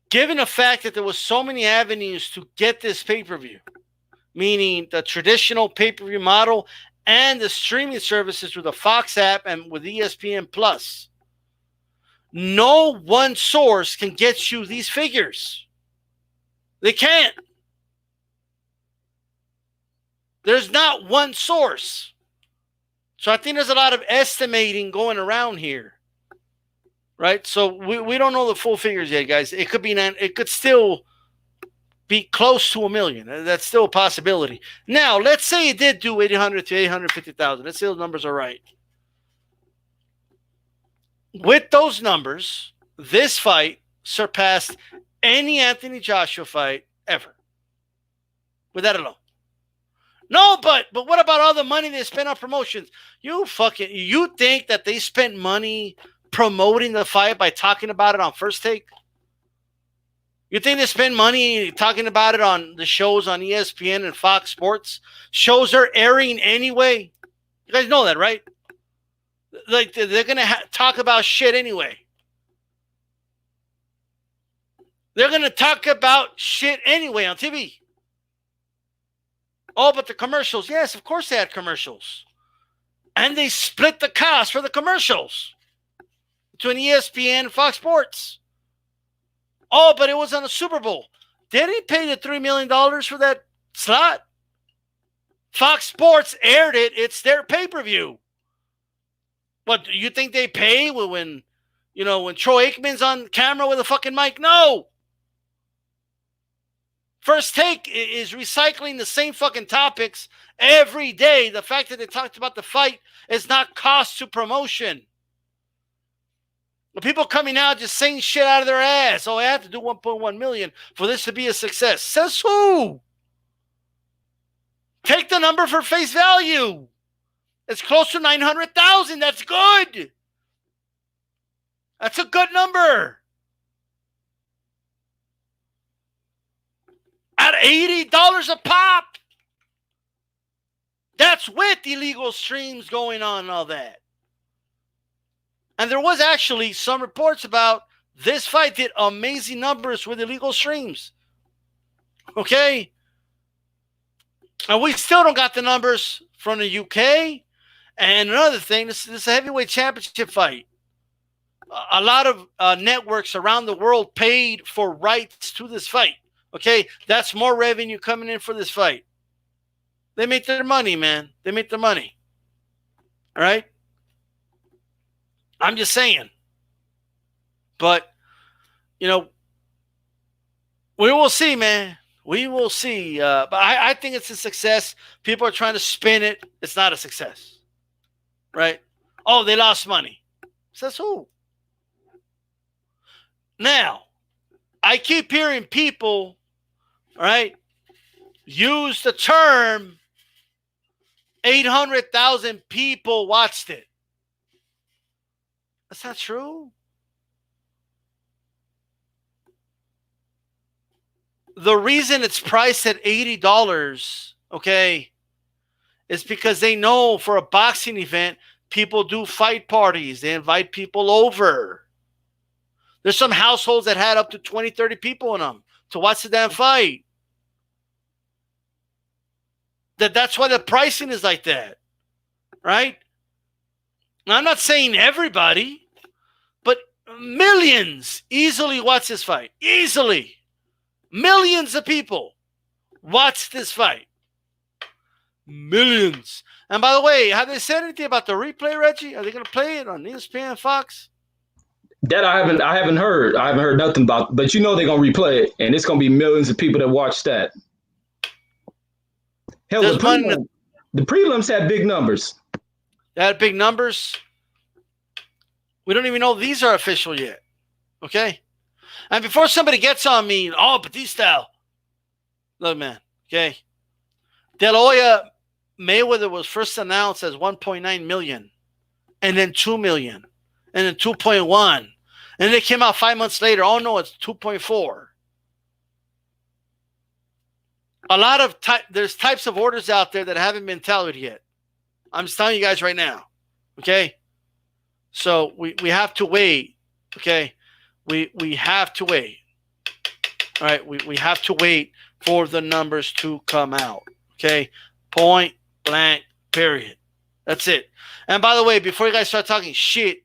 given the fact that there was so many avenues to get this pay-per-view, meaning the traditional pay-per-view model and the streaming services with the Fox app and with ESPN Plus, no one source can get you these figures. They can't. There's not one source. So I think there's a lot of estimating going around here. Right? So we don't know the full figures yet, guys. It could still be close to 1 million. That's still a possibility. Now, let's say it did do 800 to 850,000. Let's say those numbers are right. With those numbers, this fight surpassed any Anthony Joshua fight ever. With that alone. No, but what about all the money they spent on promotions? You think that they spent money promoting the fight by talking about it on First Take? You think they spend money talking about it on the shows on ESPN and Fox Sports? Shows are airing anyway. You guys know that, right? Like, they're going to talk about shit anyway. They're going to talk about shit anyway on TV. Oh, but the commercials. Yes, of course they had commercials. And they split the cost for the commercials between ESPN and Fox Sports. Oh, but it was on the Super Bowl. Did he pay the $3 million for that slot? Fox Sports aired it. It's their pay-per-view. What, do you think they pay when Troy Aikman's on camera with a fucking mic? No. First Take is recycling the same fucking topics every day. The fact that they talked about the fight is not cost to promotion. The people coming out just saying shit out of their ass. Oh, I have to do 1.1 million for this to be a success. Says who? Take the number for face value. It's close to 900,000. That's good. That's a good number. At $80 a pop. That's with illegal streams going on and all that. And there was actually some reports about this fight did amazing numbers with illegal streams. Okay? And we still don't got the numbers from the UK. And another thing, this is a heavyweight championship fight. A lot of networks around the world paid for rights to this fight. Okay? That's more revenue coming in for this fight. They make their money, man. They make their money. All right? I'm just saying. But, we will see, man. We will see. But I think it's a success. People are trying to spin it. It's not a success. Right? Oh, they lost money. Says who? Now, I keep hearing people, right, use the term 800,000 people watched it. That's not true. The reason it's priced at $80, okay, is because they know for a boxing event, people do fight parties. They invite people over. There's some households that had up to 20, 30 people in them to watch the damn fight. That's why the pricing is like that, right? Now, I'm not saying everybody, but millions easily watch this fight. Easily. Millions of people watch this fight. Millions. And by the way, have they said anything about the replay, Reggie? Are they going to play it on ESPN, Fox? That I haven't heard. I haven't heard nothing about. But you know they're gonna replay it, and it's gonna be millions of people that watch that. Hell, the prelims had big numbers. They had big numbers. We don't even know these are official yet. Okay? And before somebody gets on me, oh, Batista. Look, man, okay? De La Hoya Mayweather was first announced as 1.9 million, and then 2 million, and then 2.1. And then it came out 5 months later. Oh, no, it's 2.4. A lot of there's types of orders out there that haven't been tallied yet. I'm just telling you guys right now. Okay? So we have to wait. Okay? We have to wait. All right? We have to wait for the numbers to come out. Okay? Point blank, period. That's it. And by the way, before you guys start talking shit,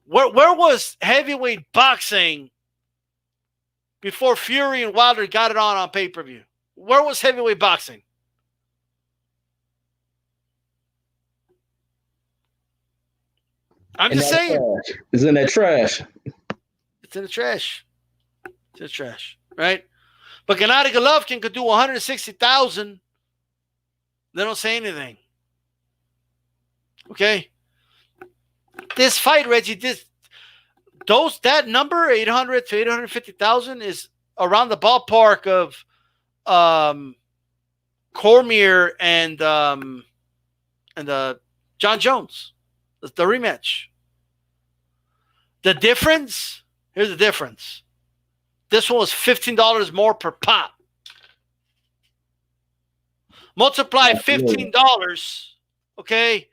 where was heavyweight boxing before Fury and Wilder got it on pay-per-view? Where was heavyweight boxing? I'm just saying. It's in that trash. It's in the trash. It's in the trash, right? But Gennady Golovkin could do 160,000. They don't say anything. Okay? This fight, Reggie, that number, 800 to 850,000, is around the ballpark of Cormier and John Jones, the rematch. The difference, here's the difference. This one was $15 more per pop. Multiply $15, okay,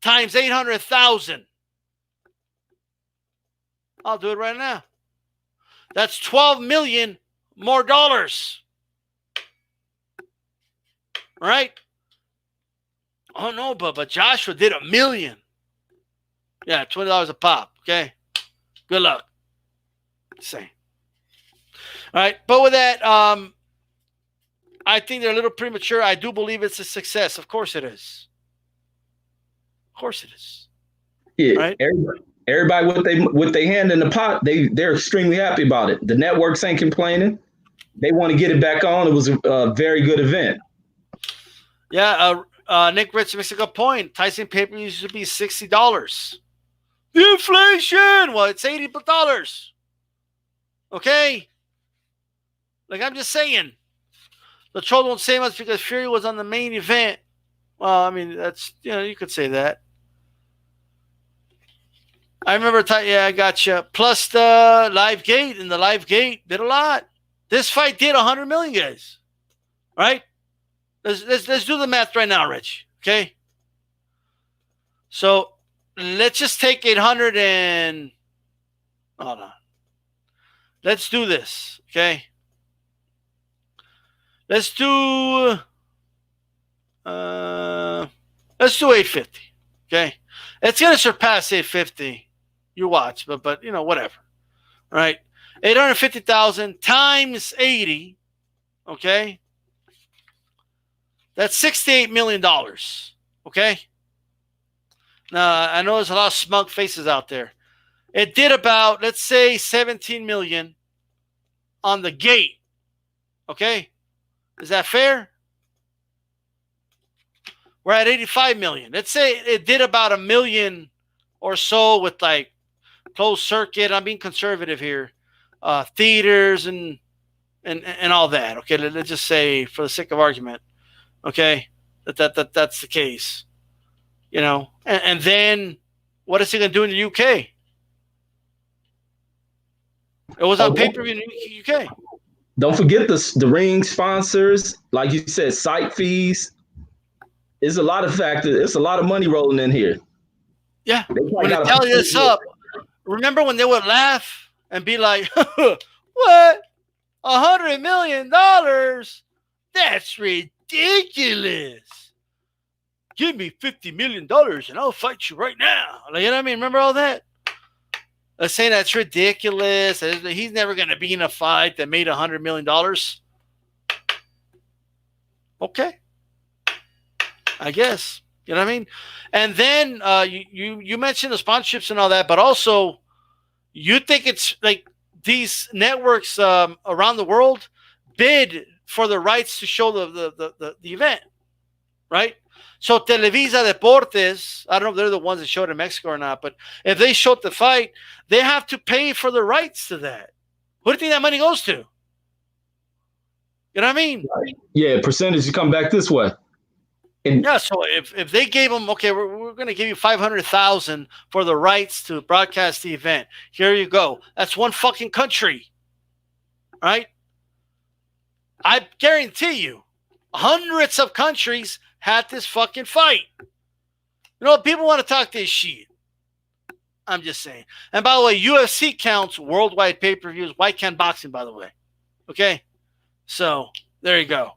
times 800,000. I'll do it right now. That's 12 million more dollars. Right? Oh, no, but Joshua did $1 million. Yeah, $20 a pop. Okay? Good luck. Same. All right. But with that, I think they're a little premature. I do believe it's a success. Of course it is. Of course it is. Yeah. Right? Everybody with they hand in the pot, they're extremely happy about it. The networks ain't complaining. They want to get it back on. It was a very good event. Yeah, Nick Rich makes a good point. Tyson pay-per-view used to be $60. The inflation! Well, it's $80. Okay? Like, I'm just saying. The troll don't say much because Fury was on the main event. Well, I mean, that's, you could say that. I remember, I got you. Plus the live gate, and the live gate did a lot. This fight did 100 million, guys. Right? Let's do the math right now, Rich. Okay? So, let's just take 800 and... Hold on. Let's do this. Okay? Let's do 850. Okay? It's going to surpass 850. You watch, but whatever. All right? 850,000 times 80. Okay? That's $68 million. Okay? Now, I know there's a lot of smug faces out there. It did about, let's say, 17 million on the gate. Okay? Is that fair? We're at 85 million. Let's say it did about $1 million or so with like closed circuit. I'm being conservative here. Theaters and all that. Okay, let's just say for the sake of argument, okay, that's the case. And then what is he going to do in the UK? It was on pay-per-view in the UK. Don't forget the ring sponsors, like you said, site fees. It's a lot of factors. It's a lot of money rolling in here. Yeah, when they tally this up, remember when they would laugh and be like, "What? $100 million? That's ridiculous. Give me $50 million and I'll fight you right now." Like, you know what I mean? Remember all that? They're saying that's ridiculous. He's never going to be in a fight that made $100 million. Okay. I guess. You know what I mean? And then you mentioned the sponsorships and all that, but also you think it's like these networks around the world bid for the rights to show the event, right? So Televisa Deportes, I don't know if they're the ones that showed in Mexico or not, but if they showed the fight, they have to pay for the rights to that. Who do you think that money goes to? You know what I mean? Yeah, percentage to come back this way. Yeah, so if they gave them, okay, we're going to give you $500,000 for the rights to broadcast the event. Here you go. That's one fucking country, right? I guarantee you, hundreds of countries had this fucking fight. People want to talk this shit. I'm just saying. And by the way, UFC counts worldwide pay-per-views. Why can't boxing, by the way? Okay? So, there you go.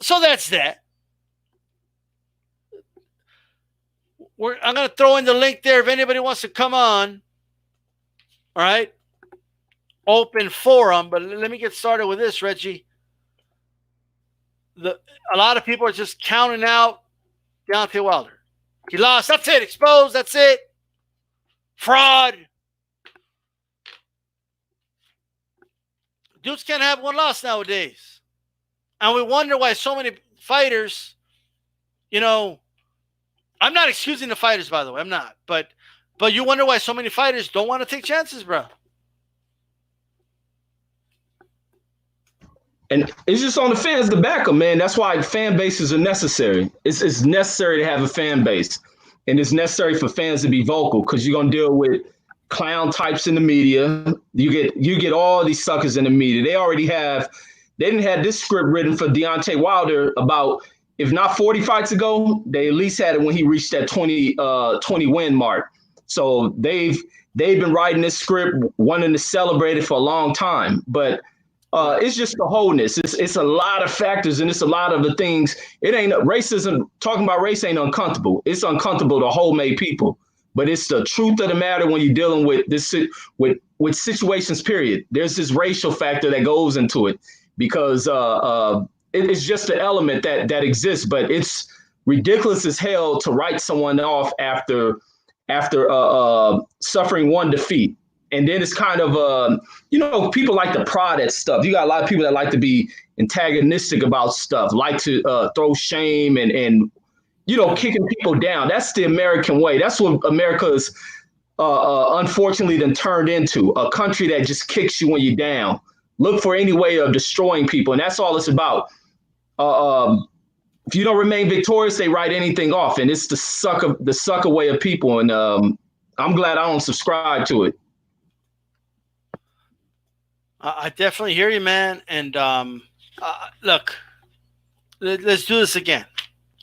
So that's that. I'm going to throw in the link there if anybody wants to come on. All right? Open forum. But let me get started with this, Reggie. A lot of people are just counting out Deontay Wilder. He lost. That's it. Exposed. That's it. Fraud. Dudes can't have one loss nowadays. And we wonder why so many fighters, I'm not excusing the fighters, by the way. I'm not. But you wonder why so many fighters don't want to take chances, bro. And it's just on the fans to back them, man. That's why fan bases are necessary. It's necessary to have a fan base. And it's necessary for fans to be vocal because you're going to deal with clown types in the media. You get all these suckers in the media. They didn't have this script written for Deontay Wilder about, if not 40 fights ago, they at least had it when he reached that 20 win mark. So they've been writing this script, wanting to celebrate it for a long time. But it's just the wholeness. It's a lot of factors, and it's a lot of the things. It ain't racism. Talking about race ain't uncomfortable. It's uncomfortable to whole-made people. But it's the truth of the matter when you're dealing with this with situations. Period. There's this racial factor that goes into it because it's just an element that exists. But it's ridiculous as hell to write someone off after suffering one defeat. And then it's kind of, people like to prod at stuff. You got a lot of people that like to be antagonistic about stuff, like to throw shame and kicking people down. That's the American way. That's what America's unfortunately then turned into, a country that just kicks you when you're down. Look for any way of destroying people. And that's all it's about. If you don't remain victorious, they write anything off. And it's the sucker way of people. And I'm glad I don't subscribe to it. I definitely hear you, man. And look, let's do this again.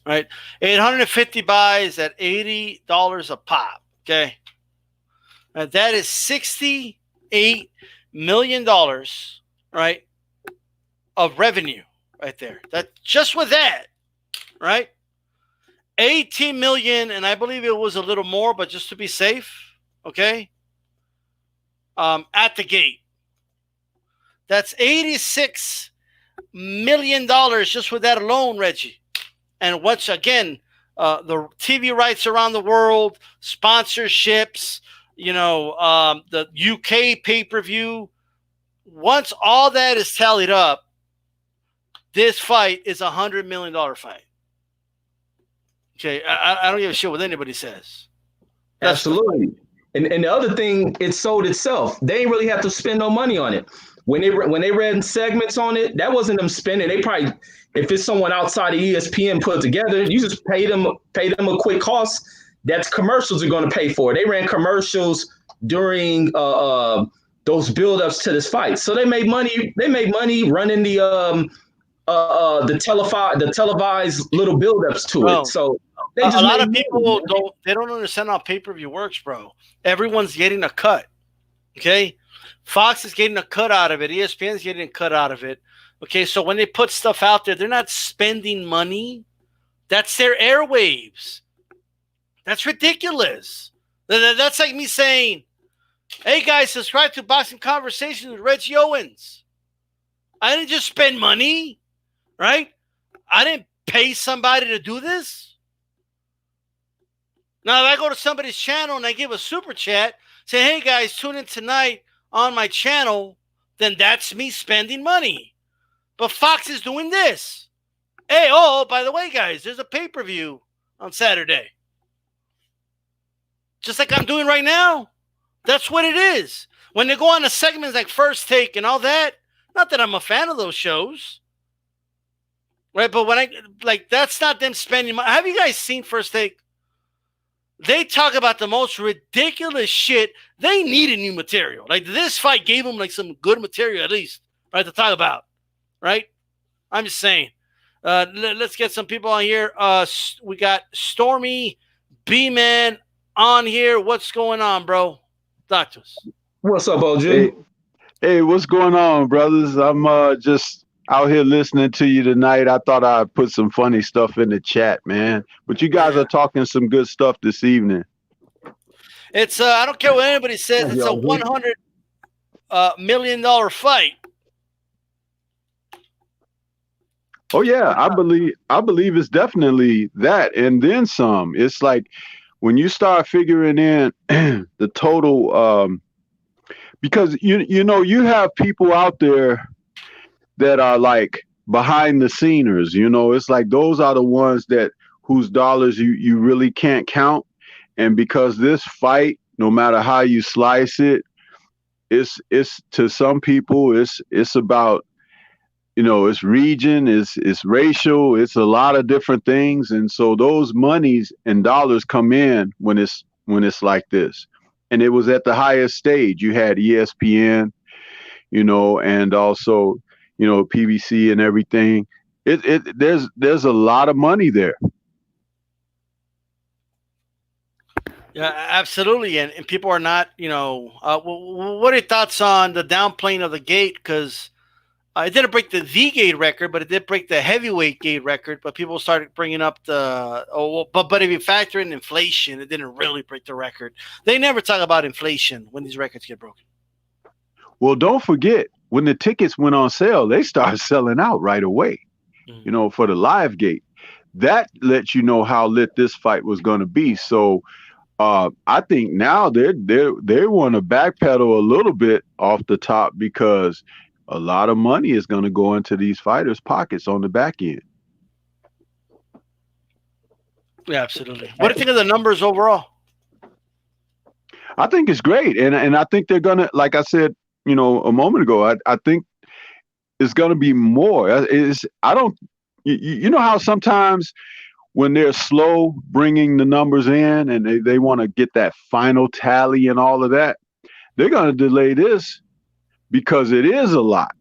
Right? 850 buys at $80 a pop. Okay. And that is $68 million, right, of revenue right there. That just with that, right? 18 million, and I believe it was a little more, but just to be safe, okay? At the gate. That's $86 million just with that alone, Reggie. And once again, the TV rights around the world, sponsorships, the UK pay-per-view. Once all that is tallied up, this fight is $100 million fight. Okay, I don't give a shit what anybody says. Absolutely. And the other thing, it sold itself. They ain't really have to spend no money on it. When they ran segments on it, that wasn't them spending. They probably, if it's someone outside of ESPN put together, you just pay them a quick cost. That's commercials are going to pay for it. They ran commercials during those build-ups to this fight, so they made money. They made money running the televised little build-ups to it. So they just a lot of made people money, don't understand how pay-per-view works, bro. Everyone's getting a cut. Okay, Fox is getting a cut out of it. ESPN is getting a cut out of it. Okay, so when they put stuff out there, they're not spending money. That's their airwaves. That's ridiculous. That's like me saying, "Hey guys, subscribe to Boxing Conversations with Reggie Owens." I didn't just spend money, right? I didn't pay somebody to do this. Now, if I go to somebody's channel and I give a super chat, say, "Hey guys, tune in tonight on my channel," then that's me spending money. But Fox is doing this. Hey, by the way, guys, there's a pay-per-view on Saturday. Just like I'm doing right now. That's what it is. When they go on the segments like First Take and all that, not that I'm a fan of those shows, right? But when that's not them spending money. Have you guys seen First Take? They talk about the most ridiculous shit. They needed new material. Like this fight gave them like some good material at least, right, to talk about, right? I'm just saying. Let's get some people on here. We got Stormy B-Man on here. What's going on, bro? Talk to us. What's up, OG? Hey, what's going on, brothers? I'm just out here listening to you tonight. I thought I'd put some funny stuff in the chat, man. But you guys are talking some good stuff this evening. It's I don't care what anybody says. It's a $100 million fight. Oh yeah, I believe it's definitely that, and then some. It's like when you start figuring in the total, because you know you have people out there that are like behind the sceners. You know, it's like those are the ones that whose dollars you really can't count, and because this fight, no matter how you slice it, it's to some people it's about, you know, it's region, it's racial, it's a lot of different things. And so those monies and dollars come in when it's like this. And it was at the highest stage. You had ESPN, you know, and also, you know, PBC and everything. There's a lot of money there. Yeah, absolutely. And people are not, you know, what are your thoughts on the downplaying of the gate? Because it didn't break the gate record, but it did break the heavyweight gate record. But people started bringing up but if you factor in inflation, it didn't really break the record. They never talk about inflation when these records get broken. Well, don't forget, when the tickets went on sale, they started selling out right away, you know, for the live gate. That lets you know how lit this fight was going to be. So I think now they want to backpedal a little bit off the top because a lot of money is going to go into these fighters' pockets on the back end. Yeah, absolutely. What do you think of the numbers overall? I think it's great. And I think they're going to, like I said, you know, a moment ago, I think it's going to be more. You know how sometimes when they're slow bringing the numbers in and they want to get that final tally and all of that, they're going to delay this because it is a lot.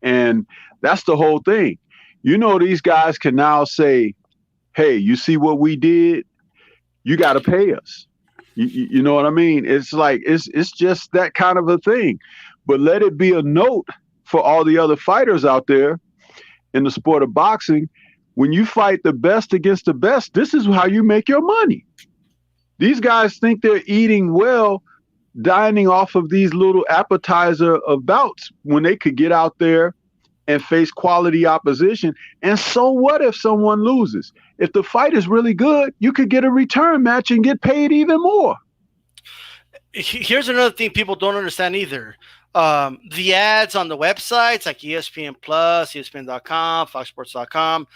And that's the whole thing. You know, these guys can now say, hey, you see what we did? You got to pay us. You know what I mean? It's like, it's just that kind of a thing. But let it be a note for all the other fighters out there in the sport of boxing. When you fight the best against the best, this is how you make your money. These guys think they're eating well, dining off of these little appetizer of bouts when they could get out there and face quality opposition. And so what if someone loses? If the fight is really good, you could get a return match and get paid even more. Here's another thing people don't understand either. The ads on the websites like ESPN Plus, ESPN.com, FoxSports.com,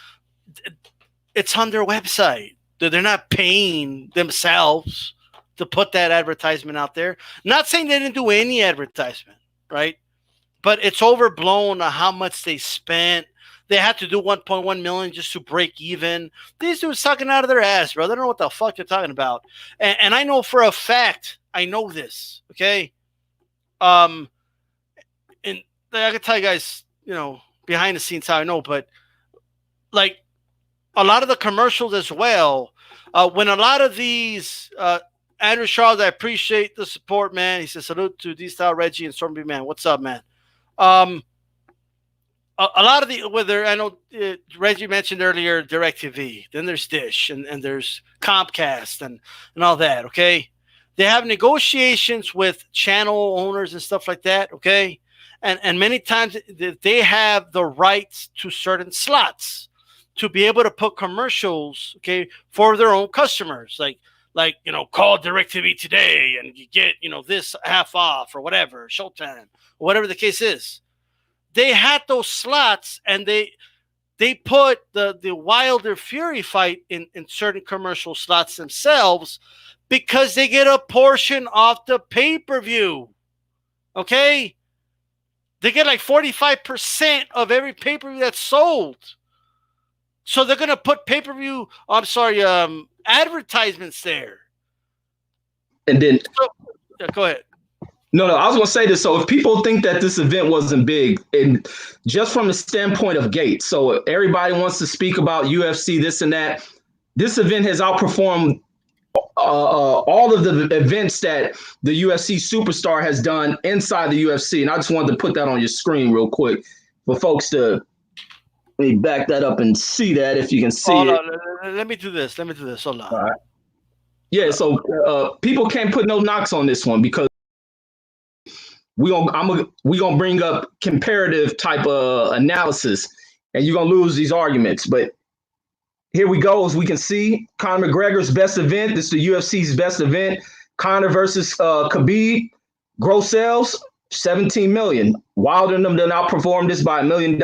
it's on their website. They're not paying themselves to put that advertisement out there. Not saying they didn't do any advertisement, right? But it's overblown on how much they spent. They had to do 1.1 million just to break even. These dudes talking out of their ass, bro. They don't know what the fuck they're talking about. And I know for a fact, I know this, okay? And I can tell you guys, behind the scenes how I know, but like a lot of the commercials as well, when a lot of these Andrew Charles, I appreciate the support, man. He says salute to D-Style, Reggie, and Stormy, man. What's up, man? A lot of the, whether I know Reggie mentioned earlier DirecTV, then there's Dish and there's Comcast and all that, okay? They have negotiations with channel owners and stuff like that, okay? And many times they have the rights to certain slots to be able to put commercials, okay, for their own customers. Like call DirecTV today and you get, this half off or whatever, Showtime, or whatever the case is. They had those slots and they put the Wilder Fury fight in certain commercial slots themselves because they get a portion off the pay-per-view. Okay? They get like 45% of every pay-per-view that's sold. So they're going to put advertisements there. And then go ahead. No, I was going to say this. So if people think that this event wasn't big, and just from the standpoint of gate, so everybody wants to speak about UFC, this and that, this event has outperformed all of the events that the UFC superstar has done inside the UFC. And I just wanted to put that on your screen real quick for folks to maybe back that up and see that if you can see it. Let me do this. Hold on. All right. Yeah, so people can't put no knocks on this one because we gonna bring up comparative type of analysis, and you're gonna lose these arguments. But here we go. As we can see, Conor McGregor's best event. This is the UFC's best event. Conor versus Khabib. Gross sales 17 million. Wilder and them done outperformed this by $1 million.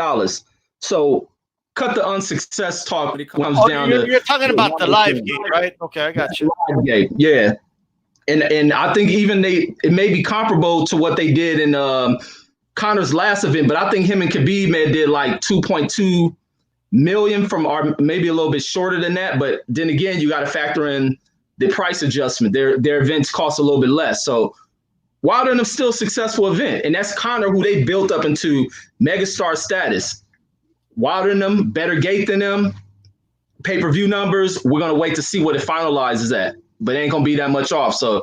So cut the unsuccess talk when it comes down to. You're talking about the live gate, right? Okay, I got you. Live gate, yeah. And I think even it may be comparable to what they did in Conor's last event, but I think him and Khabib did like 2.2 million or maybe a little bit shorter than that. But then again, you got to factor in the price adjustment. Their events cost a little bit less. So Wilder and them still a successful event, and that's Conor, who they built up into megastar status. Wilder and them, better gate than them. Pay-per-view numbers, we're gonna wait to see what it finalizes at. But it ain't going to be that much off. So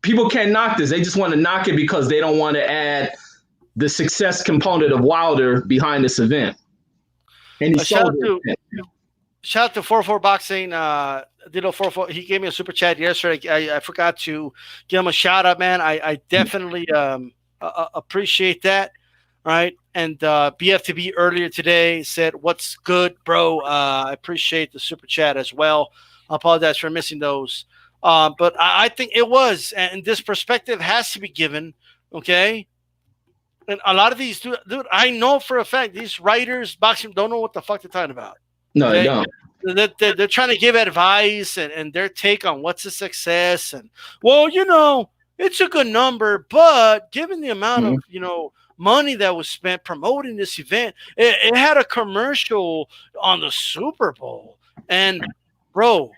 people can't knock this. They just want to knock it because they don't want to add the success component of Wilder behind this event. And shout out to 44 Boxing. Ditto 44. He gave me a super chat yesterday. I forgot to give him a shout out, man. I definitely appreciate that. Right. And BFTB earlier today said, "What's good, bro?" I appreciate the super chat as well. I apologize for missing those. But I think it was, and this perspective has to be given, okay? And a lot of these, dude, I know for a fact these writers, boxing, don't know what the fuck they're talking about. No, okay? They don't. They're trying to give advice and their take on what's a success. And, well, it's a good number, but given the amount of, money that was spent promoting this event, it had a commercial on the Super Bowl. And, bro,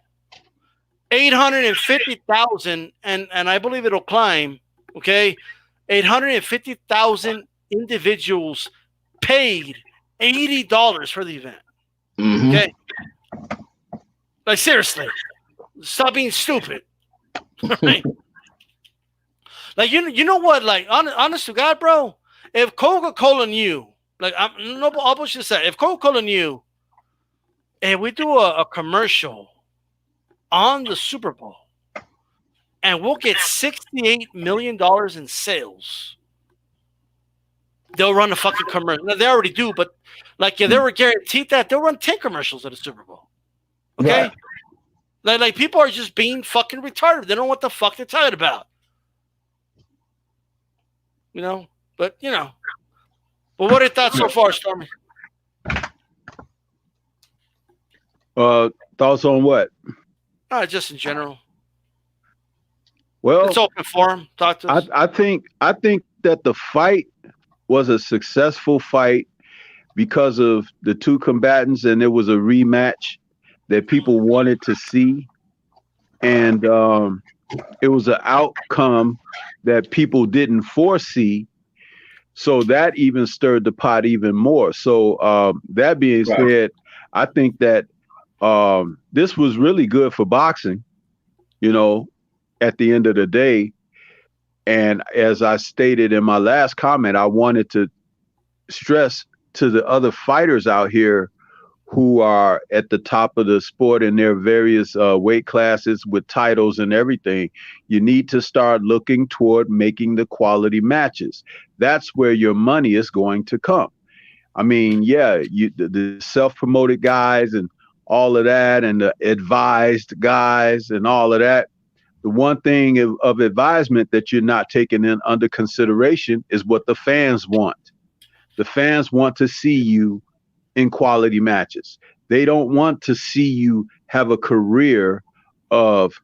850,000, and I believe it'll climb, okay? 850,000 individuals paid $80 for the event. Mm-hmm. Okay? Like, seriously. Stop being stupid. Right? Like, you know what? Like, honest to God, bro, if Coca-Cola knew, like, I'll just say, if Coca-Cola knew, hey, we do a commercial on the Super Bowl, and we'll get $68 million in sales, they'll run a fucking commercial. They already do, but like, if they were guaranteed that, they'll run 10 commercials at the Super Bowl. Okay? Right. Like people are just being fucking retarded. They don't know what the fuck they're talking about. But what are your thoughts so far, Stormy? Thoughts on what? Just in general. It's Well, open for him. Talk to us. I think that the fight was a successful fight because of the two combatants, and it was a rematch that people wanted to see, and it was an outcome that people didn't foresee. So that even stirred the pot even more. So that being Right. said, I think that this was really good for boxing. You know, at the end of the day, and as I stated in my last comment, I wanted to stress to the other fighters out here who are at the top of the sport in their various weight classes with titles and everything, you need to start looking toward making the quality matches. That's where your money is going to come. I mean, yeah, the self-promoted guys and all of that, and the advised guys and all of that. The one thing of advisement that you're not taking in under consideration is what the fans want. The fans want to see you in quality matches. They don't want to see you have a career of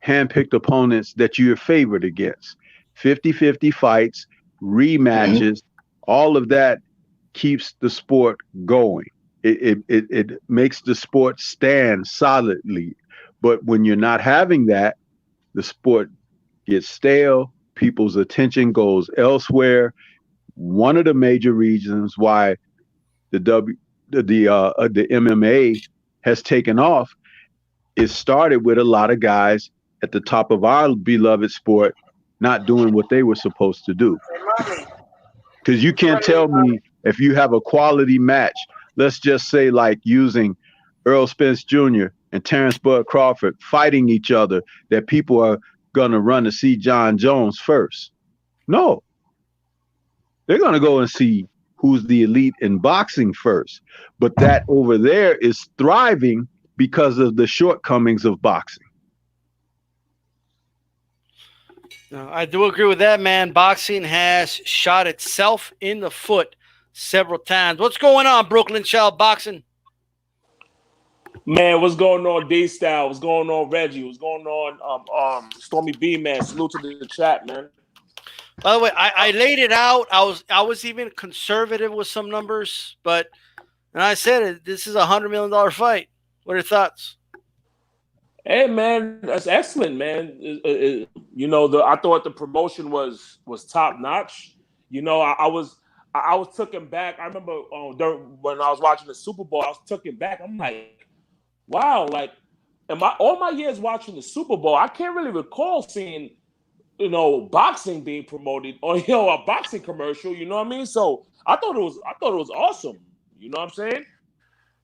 handpicked opponents that you're favored against. 50-50 fights, Mhm. rematches, all of that keeps the sport going. It makes the sport stand solidly. But when you're not having that, the sport gets stale, people's attention goes elsewhere. One of the major reasons why the W the MMA has taken off, it started with a lot of guys at the top of our beloved sport not doing what they were supposed to do. Because you can't tell me if you have a quality match, let's just say like using Earl Spence Jr. and Terrence Bud Crawford fighting each other, that people are going to run to see John Jones first. No, they're going to go and see who's the elite in boxing first. But that over there is thriving because of the shortcomings of boxing. No, I do agree with that, man. Boxing has shot itself in the foot several times. What's going on, Brooklyn Child Boxing? Man, what's going on, D Style? What's going on, Reggie? What's going on, Stormy B, man? Salute to the chat, man. By the way, I laid it out. I was even conservative with some numbers, but and I said it. This is $100 million fight. What are your thoughts? Hey, man, that's excellent, man. I thought the promotion was top notch. I was taken back. I remember when I was watching the Super Bowl, I was taken back. I'm like, wow, like, all my years watching the Super Bowl, I can't really recall seeing boxing being promoted or a boxing commercial. You know what I mean? So I thought it was awesome. You know what I'm saying?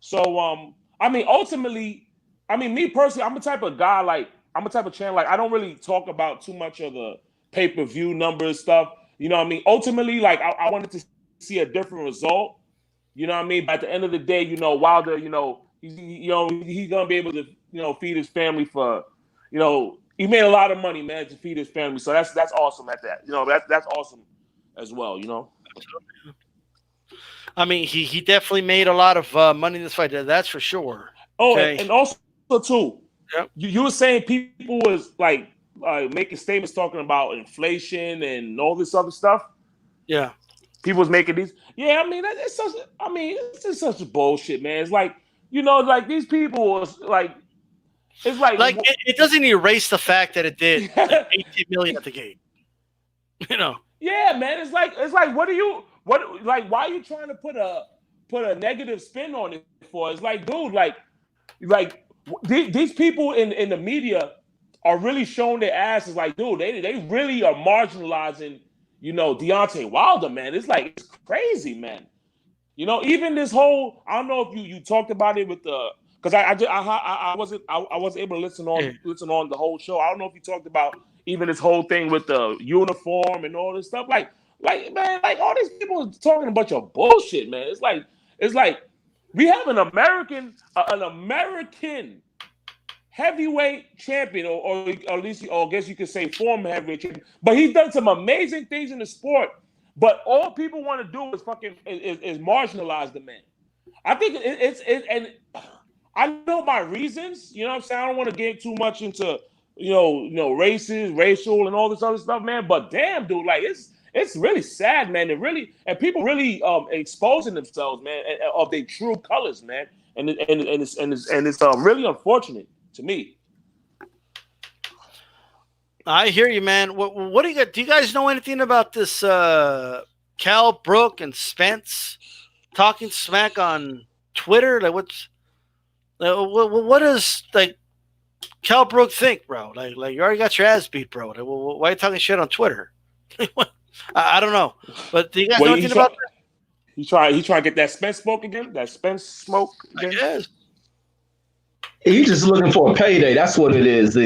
So I mean, ultimately, I mean, me personally, I'm the type of guy like I'm a type of channel like I don't really talk about too much of the pay-per-view numbers stuff. You know what I mean? Ultimately, like I wanted to see a different result. You know what I mean? But at the end of the day, Wilder, he's gonna be able to, feed his family for, he made a lot of money, man, to feed his family. So that's awesome at that. That's awesome as well. I mean, he definitely made a lot of money in this fight. That's for sure. Oh, Okay. and also too, Yep. you were saying people was like making statements talking about inflation and all this other stuff. Yeah. People was making these. Yeah, I mean, it's such. I mean, it's just such bullshit, man. It's like like these people was like. It's like it doesn't erase the fact that it did like 18 million at the gate. Yeah, man. It's like what why are you trying to put a negative spin on it for? It's like, dude, these people in the media are really showing their asses. Like, dude, they really are marginalizing, Deontay Wilder, man. It's crazy, man. Even this whole, I don't know if you talked about it with the, because I wasn't able to listen on the whole show. I don't know if you talked about even this whole thing with the uniform and all this stuff. Like man, like all these people talking a bunch of bullshit, man. It's like we have an American heavyweight champion, or at least, or I guess you could say former heavyweight champion. But he's done some amazing things in the sport. But all people want to do is marginalize the man. I think and I know my reasons. You know what I'm saying? I don't want to get too much into races, racial, and all this other stuff, man. But damn, dude, like it's really sad, man. And people really exposing themselves, man, of their true colors, man. And it's really unfortunate to me. I hear you, man. What do you got? Do you guys know anything about this Cal Brook and Spence talking smack on Twitter? Like, what does like Cal Brook think, bro? Like you already got your ass beat, bro. Like, why are you talking shit on Twitter? I don't know, but do you guys know anything about that? He trying to get that Spence smoke again. That Spence smoke again. Yes. He's just looking for a payday. That's what it is.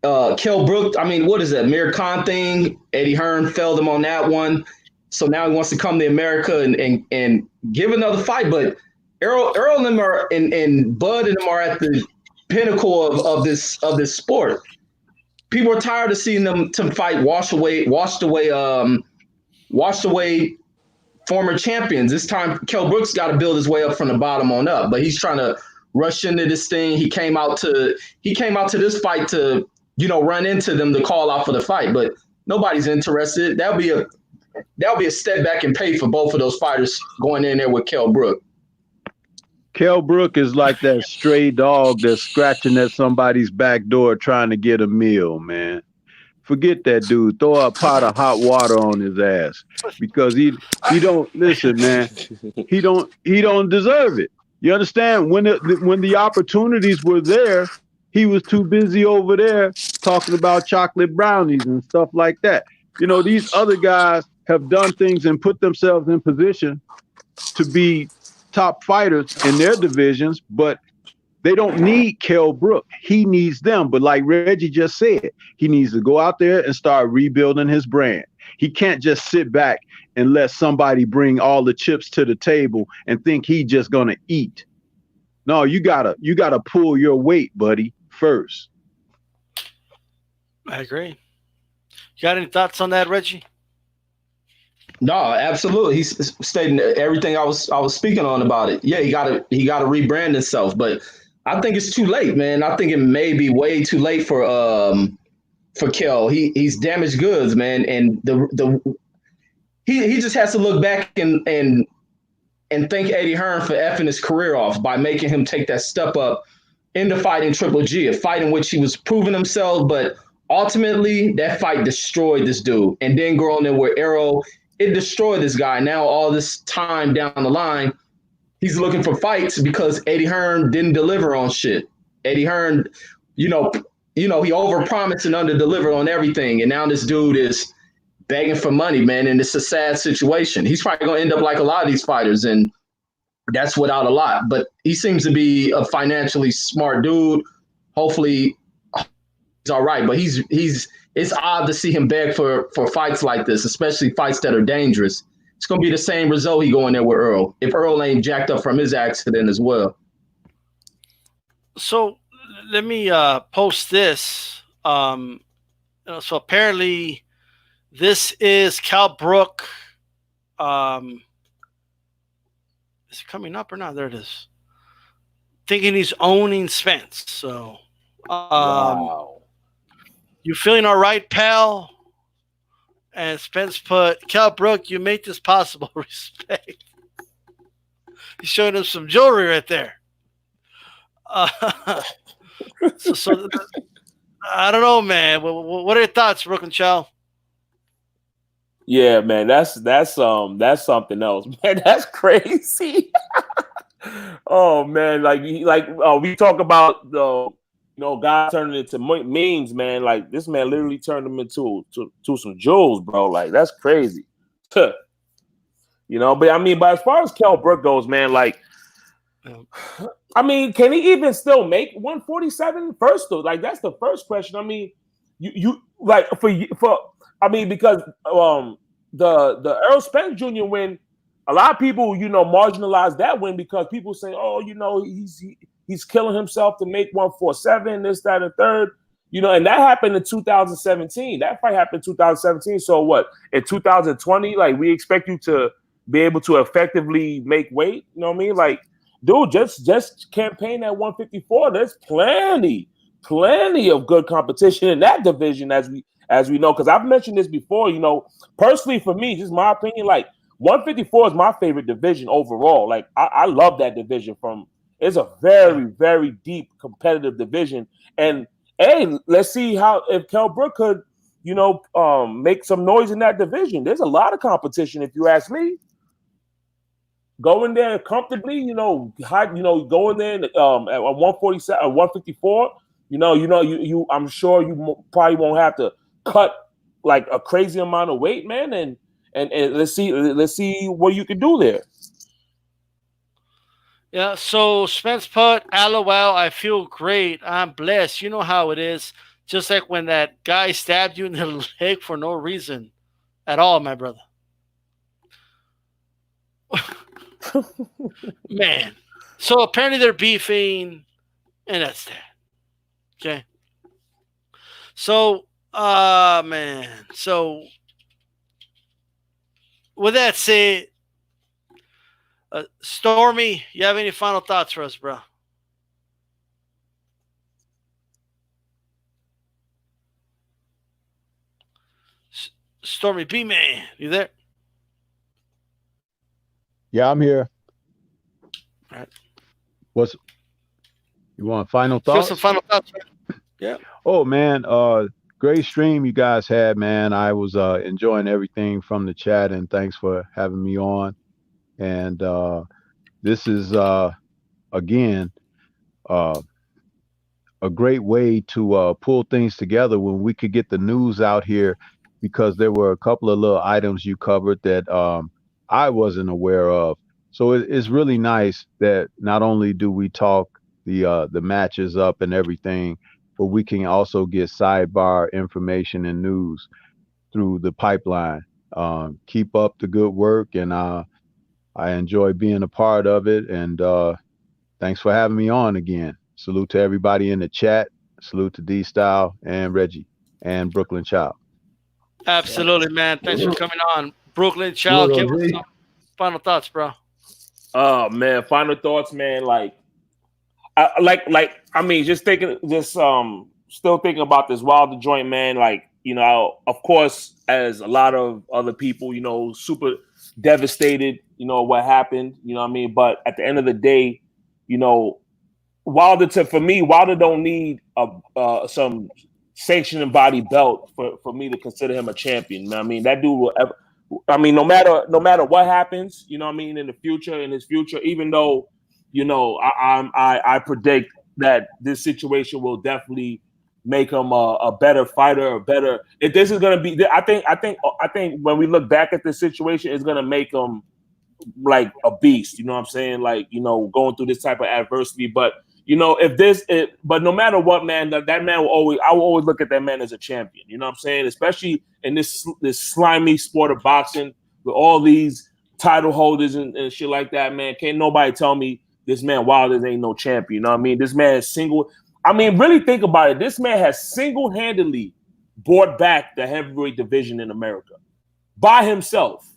Kell Brook, I mean, what is that? Amir Khan thing? Eddie Hearn failed him on that one. So now he wants to come to America and give another fight. But Earl and them are and Bud and them are at the pinnacle of this sport. People are tired of seeing them to fight washed away former champions. This time Kell Brook's got to build his way up from the bottom on up. But he's trying to rush into this thing. He came out to this fight to run into them to call out for the fight, but nobody's interested. That'll be a step back in pay for both of those fighters going in there with Kell Brook. Kell Brook is like that stray dog that's scratching at somebody's back door trying to get a meal, man. Forget that dude. Throw a pot of hot water on his ass because he don't listen, man. He don't deserve it. You understand? When the opportunities were there, he was too busy over there talking about chocolate brownies and stuff like that. These other guys have done things and put themselves in position to be top fighters in their divisions, but they don't need Kell Brook. He needs them. But like Reggie just said, he needs to go out there and start rebuilding his brand. He can't just sit back and let somebody bring all the chips to the table and think he just gonna eat. No, you gotta pull your weight, buddy, first. I agree. You got any thoughts on that, Reggie? No, absolutely. He's stating everything I was speaking on about it. Yeah, he got to rebrand himself, but I think it's too late, man. I think it may be way too late for Kell. He's damaged goods, man, and he just has to look back and thank Eddie Hearn for effing his career off by making him take that step up into fighting Triple G, a fight in which he was proving himself, but ultimately that fight destroyed this dude. And then going there with Arrow, it destroyed this guy. Now all this time down the line, he's looking for fights because Eddie Hearn didn't deliver on shit. Eddie Hearn, he overpromised and underdelivered on everything. And now this dude is begging for money, man. And it's a sad situation. He's probably going to end up like a lot of these fighters. And that's without a lot. But he seems to be a financially smart dude. Hopefully he's all right. But it's odd to see him beg for fights like this, especially fights that are dangerous. It's going to be the same result he going there with Earl, if Earl ain't jacked up from his accident as well. So let me post this. So apparently this is Cal Brook. Is it coming up or not? There it is. Thinking he's owning Spence. So Wow. You feeling all right, pal? And Spence put, Cal Brook, you make this possible. Respect. He's showing him some jewelry right there. So I don't know, man. What are your thoughts, Brook and Chow? Yeah, man, that's something else, man. That's crazy. Oh man, we talk about the guy turning into memes, man. Like this man literally turned him into some jewels, bro. Like that's crazy. But as far as Kell Brook goes, man, like, I mean, can he even still make 147 first though? Like that's the first question. I mean, you like because the Errol Spence Jr. win, a lot of people marginalize that win because people say, oh, he's killing himself to make 147, this, that, and third. And that happened in 2017. That fight happened in 2017. So what? In 2020, like we expect you to be able to effectively make weight. You know what I mean? Like, dude, just campaign at 154. There's plenty plenty of good competition in that division, as we know. Because I've mentioned this before. You know, personally for me, just my opinion, like 154 is my favorite division overall. Like I love that division. It's a very, very deep competitive division. And hey, let's see how if Kell Brook could, you know, make some noise in that division. There's a lot of competition, if you ask me. Go in there comfortably, you know, go in there at 147, 154. You. I'm sure you probably won't have to cut like a crazy amount of weight, man. And let's see what you can do there. Yeah, so Spence put, LOL, I feel great. I'm blessed. You know how it is. Just like when that guy stabbed you in the leg for no reason at all, my brother. Man. So apparently they're beefing, and that's that. Okay. So, man. So, with that said, Stormy, you have any final thoughts for us, bro? Stormy B man, you there? Yeah, I'm here. All right. You want final Give thoughts? some final thoughts, man. Yeah. Oh man, great stream you guys had, man. I was enjoying everything from the chat, and thanks for having me on. And this is again a great way to pull things together when we could get the news out here, because there were a couple of little items you covered that I wasn't aware of. So it's really nice that not only do we talk the matches up and everything, but we can also get sidebar information and news through the pipeline. Keep up the good work, and I enjoy being a part of it. And thanks for having me on again. Salute to everybody in the chat. Salute to D Style and Reggie and Brooklyn Child. Absolutely, man. Thanks for coming on. Brooklyn Child, give us some final thoughts, bro. Oh man, final thoughts, man. I mean, still thinking about this Wilder joint, man. Like, you know, of course, as a lot of other people, you know, super devastated, you know, what happened, you know what I mean? But at the end of the day, you know, Wilder don't need some sanctioning body belt for me to consider him a champion. You know what I mean? That dude will ever, I mean, no matter what happens, you know what I mean, in his future, even though, you know, I predict that this situation will definitely make him a better fighter, if this is gonna be, I think when we look back at this situation, it's gonna make him like a beast, you know what I'm saying? Like, you know, going through this type of adversity. But you know, but no matter what, man, that man I will always look at that man as a champion. You know what I'm saying? Especially in this slimy sport of boxing with all these title holders and shit like that, man. Can't nobody tell me this man Wilder ain't no champion. You know what I mean? This man is really think about it. This man has single-handedly brought back the heavyweight division in America by himself.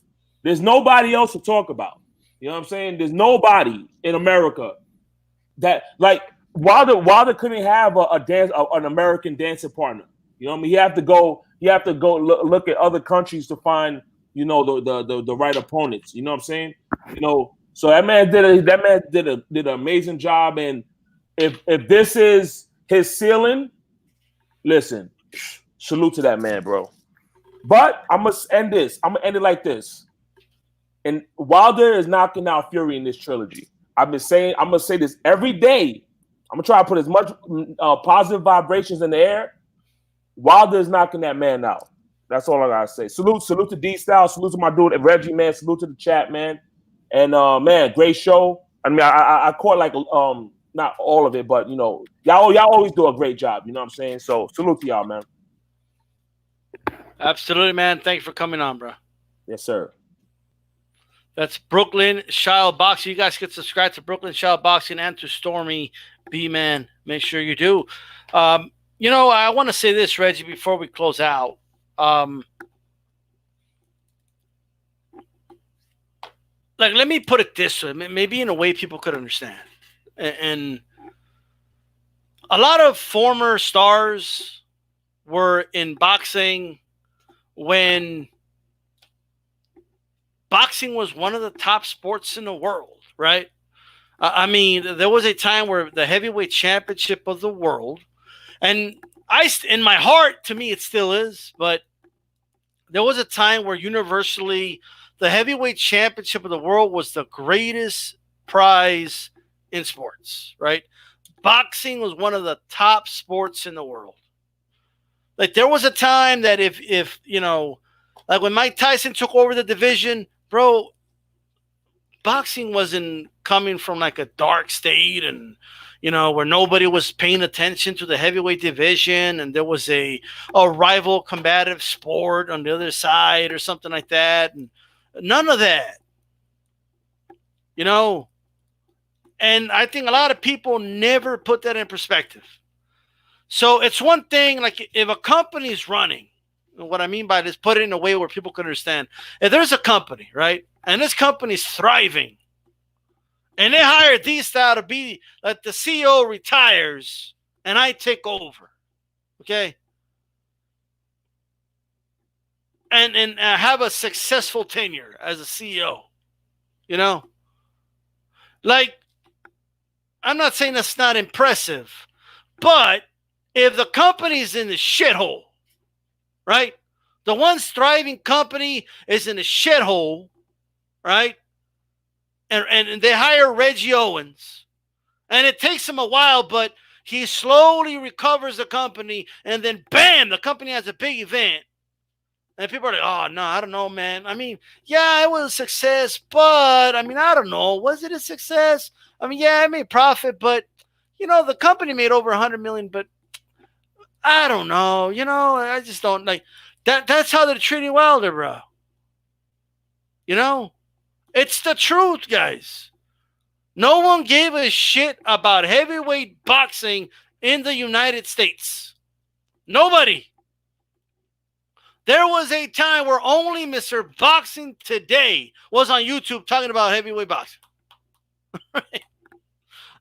There's nobody else to talk about. You know what I'm saying? There's nobody in America that, like, Wilder couldn't have an American dancing partner. You know what I mean? You have to go look at other countries to find, you know, the right opponents. You know what I'm saying? You know, so that man did an amazing job. And if this is his ceiling, listen, salute to that man, bro. But I'm gonna end it like this. And Wilder is knocking out Fury in this trilogy. I'm gonna say this every day. I'm gonna try to put as much positive vibrations in the air. Wilder is knocking that man out. That's all I gotta say. Salute to D Style. Salute to my dude Reggie, man. Salute to the chat, man. And man, great show. I mean, I caught like not all of it, but you know, y'all always do a great job. You know what I'm saying? So salute to y'all, man. Absolutely, man. Thanks for coming on, bro. Yes, sir. That's Brooklyn Child Boxing. You guys can subscribe to Brooklyn Child Boxing and to Stormy B Man. Make sure you do. You know, I want to say this, Reggie, before we close out. Like, let me put it this way, maybe in a way people could understand. And a lot of former stars were in boxing when boxing was one of the top sports in the world, right? I mean, there was a time where the heavyweight championship of the world, and in my heart, to me, it still is, but there was a time where universally the heavyweight championship of the world was the greatest prize in sports, right? Boxing was one of the top sports in the world. Like there was a time that if you know, like when Mike Tyson took over the division, bro, boxing wasn't coming from like a dark state and you know where nobody was paying attention to the heavyweight division and there was a rival combative sport on the other side or something like that, and none of that, you know. And I think a lot of people never put that in perspective. So it's one thing, like if a company is running, what I mean by this, put it in a way where people can understand. If there's a company, right, and this company's thriving, and they hire these style to be like the CEO retires and I take over, okay, and have a successful tenure as a CEO, you know, like I'm not saying that's not impressive, but if the company's in the shithole, right? The one thriving company is in a shithole, right? And they hire Reggie Owens. And it takes him a while, but he slowly recovers the company. And then, bam, the company has a big event. And people are like, oh, no, I don't know, man. I mean, yeah, it was a success, but, I mean, I don't know. Was it a success? I mean, yeah, it made profit, but, you know, the company made over $100 million, but I don't know. You know, I just don't like that. That's how they're treating Wilder, bro. You know, it's the truth, guys. No one gave a shit about heavyweight boxing in the United States. Nobody. There was a time where only Mr. Boxing Today was on YouTube talking about heavyweight boxing.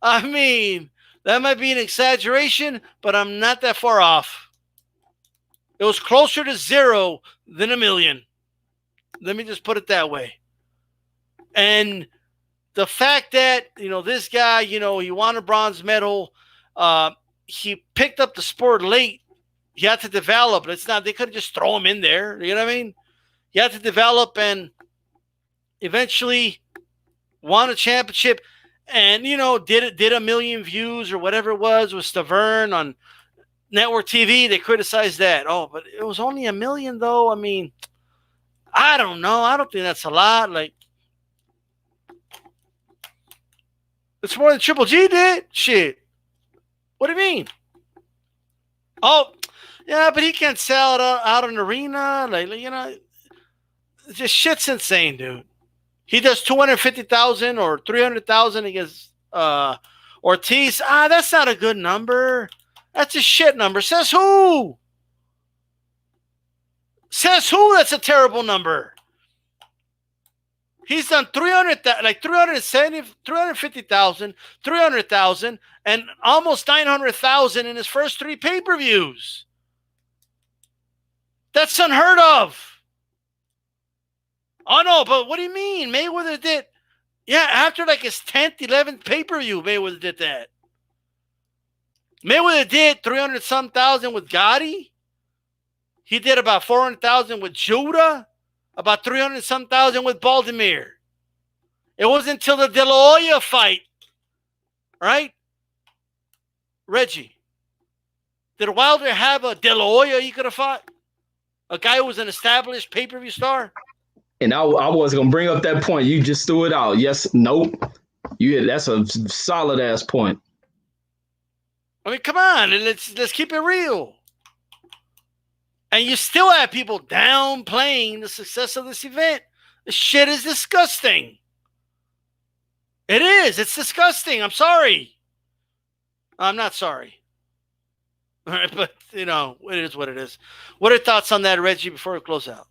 I mean, that might be an exaggeration, but I'm not that far off. It was closer to 0 than 1 million. Let me just put it that way. And the fact that, you know, this guy, you know, he won a bronze medal. He picked up the sport late. He had to develop. It's not, they couldn't just throw him in there. You know what I mean? He had to develop and eventually won a championship. And, you know, did 1 million views or whatever it was with Stavern on network TV. They criticized that. Oh, but it was only 1 million, though. I mean, I don't know. I don't think that's a lot. Like, it's more than Triple G did. Shit. What do you mean? Oh, yeah, but he can't sell it out in an arena. Like, you know, just shit's insane, dude. He does 250,000 or 300,000 against Ortiz. That's not a good number. That's a shit number. Says who? Says who? That's a terrible number. He's done 350,000, 300,000, and almost 900,000 in his first 3 pay-per-views. That's unheard of. Oh, no, but what do you mean? Mayweather did. Yeah, after like his 10th, 11th pay-per-view, Mayweather did that. Mayweather did 300-some thousand with Gotti. He did about 400,000 with Judah. About 300-some thousand with Baltimore. It wasn't until the De La Hoya fight, right? Reggie, did Wilder have a De La Hoya he could have fought? A guy who was an established pay-per-view star? And I was going to bring up that point. You just threw it out. Yes, nope. That's a solid-ass point. I mean, come on. Let's keep it real. And you still have people downplaying the success of this event. This shit is disgusting. It is. It's disgusting. I'm sorry. I'm not sorry. But, you know, it is what it is. What are your thoughts on that, Reggie, before we close out?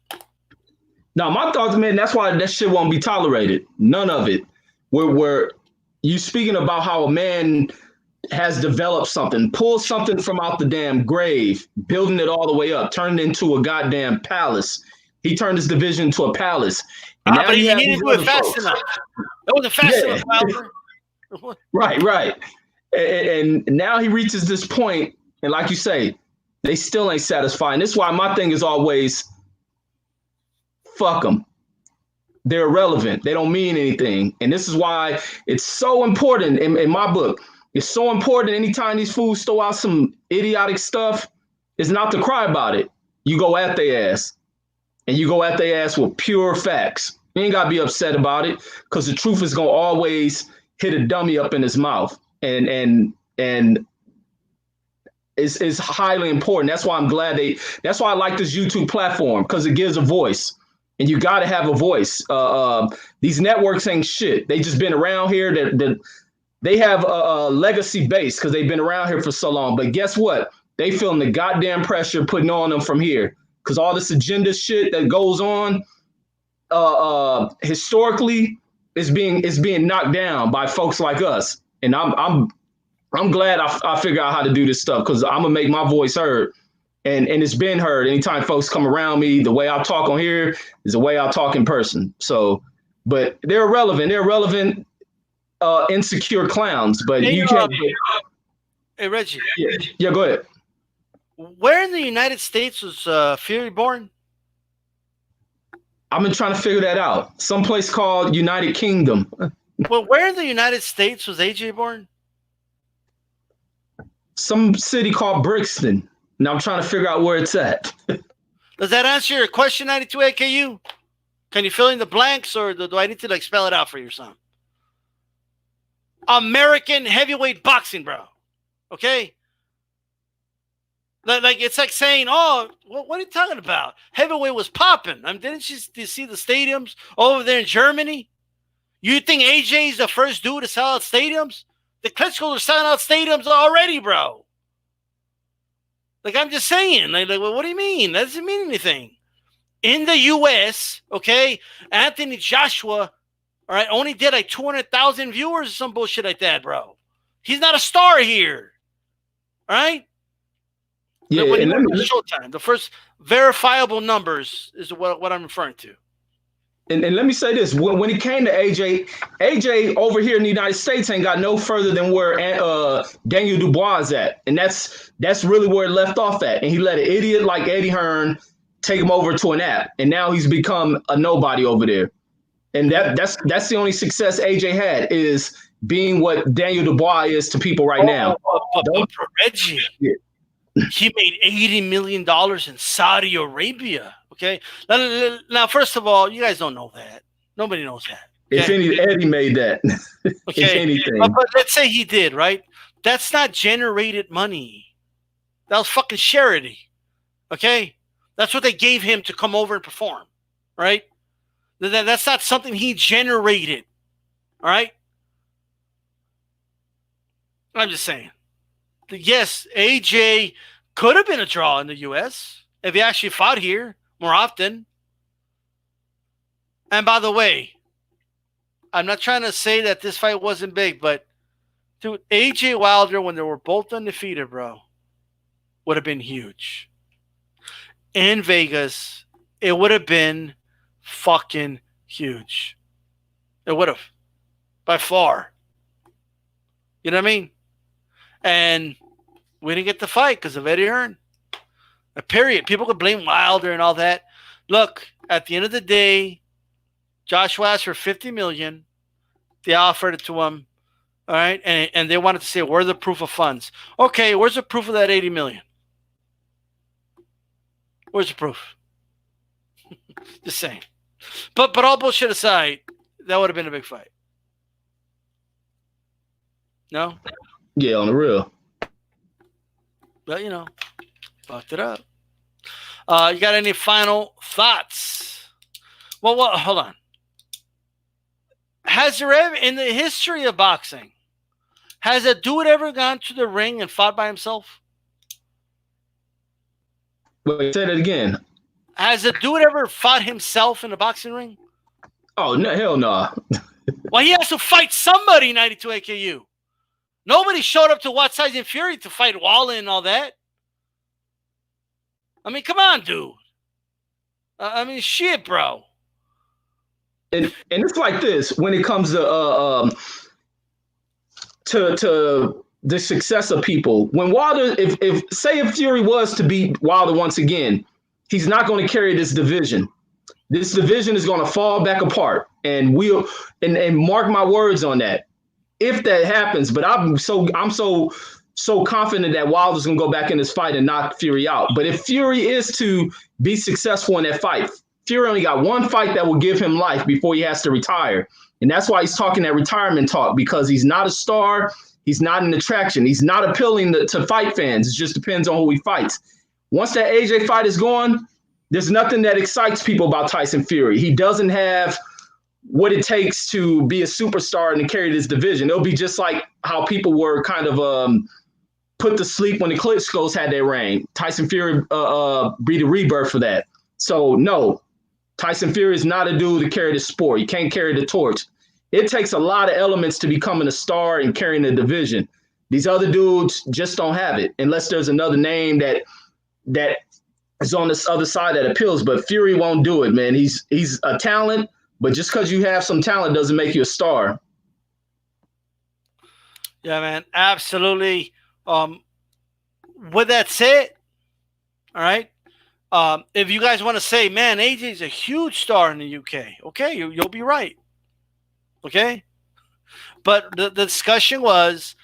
No, my thoughts, man, that's why that shit won't be tolerated. None of it. Where you speaking about how a man has developed something, pulled something from out the damn grave, building it all the way up, turned it into a goddamn palace. He turned his division into a palace. And now but he you have didn't these do it other fast folks. enough. That wasn't fast Yeah. enough, Wilder. Right. And now he reaches this point, and like you say, they still ain't satisfied. And this is why my thing is always, fuck them. They're irrelevant. They don't mean anything. And this is why it's so important in my book. It's so important anytime these fools throw out some idiotic stuff, is not to cry about it. You go at their ass. And you go at their ass with pure facts. You ain't got to be upset about it, because the truth is going to always hit a dummy up in his mouth. And it's highly important. That's why I'm glad that's why I like this YouTube platform, because it gives a voice. And you got to have a voice. These networks ain't shit. They just been around here. They have a legacy base because they've been around here for so long. But guess what? They feeling the goddamn pressure putting on them from here, because all this agenda shit that goes on historically is being knocked down by folks like us. And I'm glad I figured out how to do this stuff, because I'm gonna make my voice heard. And it's been heard. Anytime folks come around me, the way I talk on here is the way I talk in person. So, but they're irrelevant. They're irrelevant, insecure clowns. But you can't. Hey, Reggie. Yeah, go ahead. Where in the United States was Fury born? I've been trying to figure that out. Someplace called United Kingdom. Well, where in the United States was AJ born? Some city called Brixton. Now I'm trying to figure out where it's at. Does that answer your question, 92 AKU? Can you fill in the blanks, or do I need to spell it out for you or something? American heavyweight boxing, bro. Okay? Like it's like saying, oh, what are you talking about? Heavyweight was popping. I mean, didn't you see the stadiums over there in Germany? You think AJ is the first dude to sell out stadiums? The Klitschko's are selling out stadiums already, bro. Like, I'm just saying. Like, what do you mean? That doesn't mean anything. In the U.S., okay, Anthony Joshua, all right, only did like 200,000 viewers or some bullshit like that, bro. He's not a star here. All right? Yeah, when and Showtime, the first verifiable numbers is what I'm referring to. And let me say this: when it came to AJ over here in the United States ain't got no further than where Daniel Dubois is at, and that's really where it left off at. And he let an idiot like Eddie Hearn take him over to an app, and now he's become a nobody over there. And that's the only success AJ had, is being what Daniel Dubois is to people right now. But Reggie, he made $80 million in Saudi Arabia. Okay. Now, first of all, you guys don't know that. Nobody knows that. Okay? If Eddie made that, okay. If anything. But let's say he did, right? That's not generated money. That was fucking charity. Okay. That's what they gave him to come over and perform. Right. That's not something he generated. All right. I'm just saying. Yes, AJ could have been a draw in the U.S. if he actually fought here more often. And by the way, I'm not trying to say that this fight wasn't big, but dude, AJ Wilder, when they were both undefeated, bro, would have been huge. In Vegas, it would have been fucking huge. It would have. By far. You know what I mean? And we didn't get the fight because of Eddie Hearn. Period. People could blame Wilder and all that. Look, at the end of the day, Joshua asked for $50 million. They offered it to him. All right. And they wanted to say, where's the proof of funds? Okay, where's the proof of that $80 million? Where's the proof? Just saying. But all bullshit aside, that would have been a big fight. No? Yeah, on the real. But, fucked it up. You got any final thoughts? Well, hold on. Has there ever, in the history of boxing, has a dude ever gone to the ring and fought by himself? Wait, say that again. Has a dude ever fought himself in a boxing ring? Oh, no, hell no. Well, he has to fight somebody, 92 AKU. Nobody showed up to watch Tyson Fury to fight Wilder and all that. I mean, come on, dude. I mean, shit, bro. And it's like this when it comes to the success of people. When Wilder, if Fury was to beat Wilder once again, he's not going to carry this division. This division is going to fall back apart, and and mark my words on that. If that happens, but I'm so confident that Wilder's going to go back in this fight and knock Fury out. But if Fury is to be successful in that fight, Fury only got one fight that will give him life before he has to retire. And that's why he's talking that retirement talk, because he's not a star. He's not an attraction. He's not appealing to fight fans. It just depends on who he fights. Once that AJ fight is gone, there's nothing that excites people about Tyson Fury. He doesn't have what it takes to be a superstar and to carry this division. It'll be just like how people were kind of put to sleep when the Klitschko's had their reign. Tyson Fury be the rebirth for that. So no, Tyson Fury is not a dude to carry the sport. He can't carry the torch. It takes a lot of elements to becoming a star and carrying the division. These other dudes just don't have it unless there's another name that is on this other side that appeals. But Fury won't do it, man. He's a talent, but just because you have some talent doesn't make you a star. Yeah, man, absolutely. With that said, all right, if you guys want to say, man, AJ's a huge star in the UK, okay, you'll be right. Okay, but the discussion was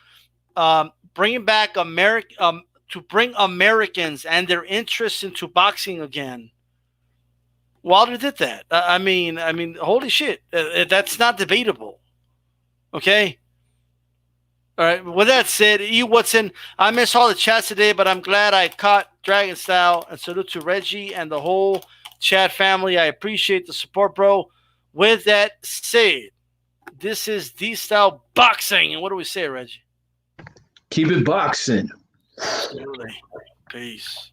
bringing back to bring Americans and their interest into boxing again. Wilder did that. I mean, holy shit, that's not debatable. Okay. All right. With that said, E. Woodson, I missed all the chats today, but I'm glad I caught Dragon Style. And salute to Reggie and the whole chat family. I appreciate the support, bro. With that said, this is D-Style Boxing. And what do we say, Reggie? Keep it boxing. Absolutely. Peace.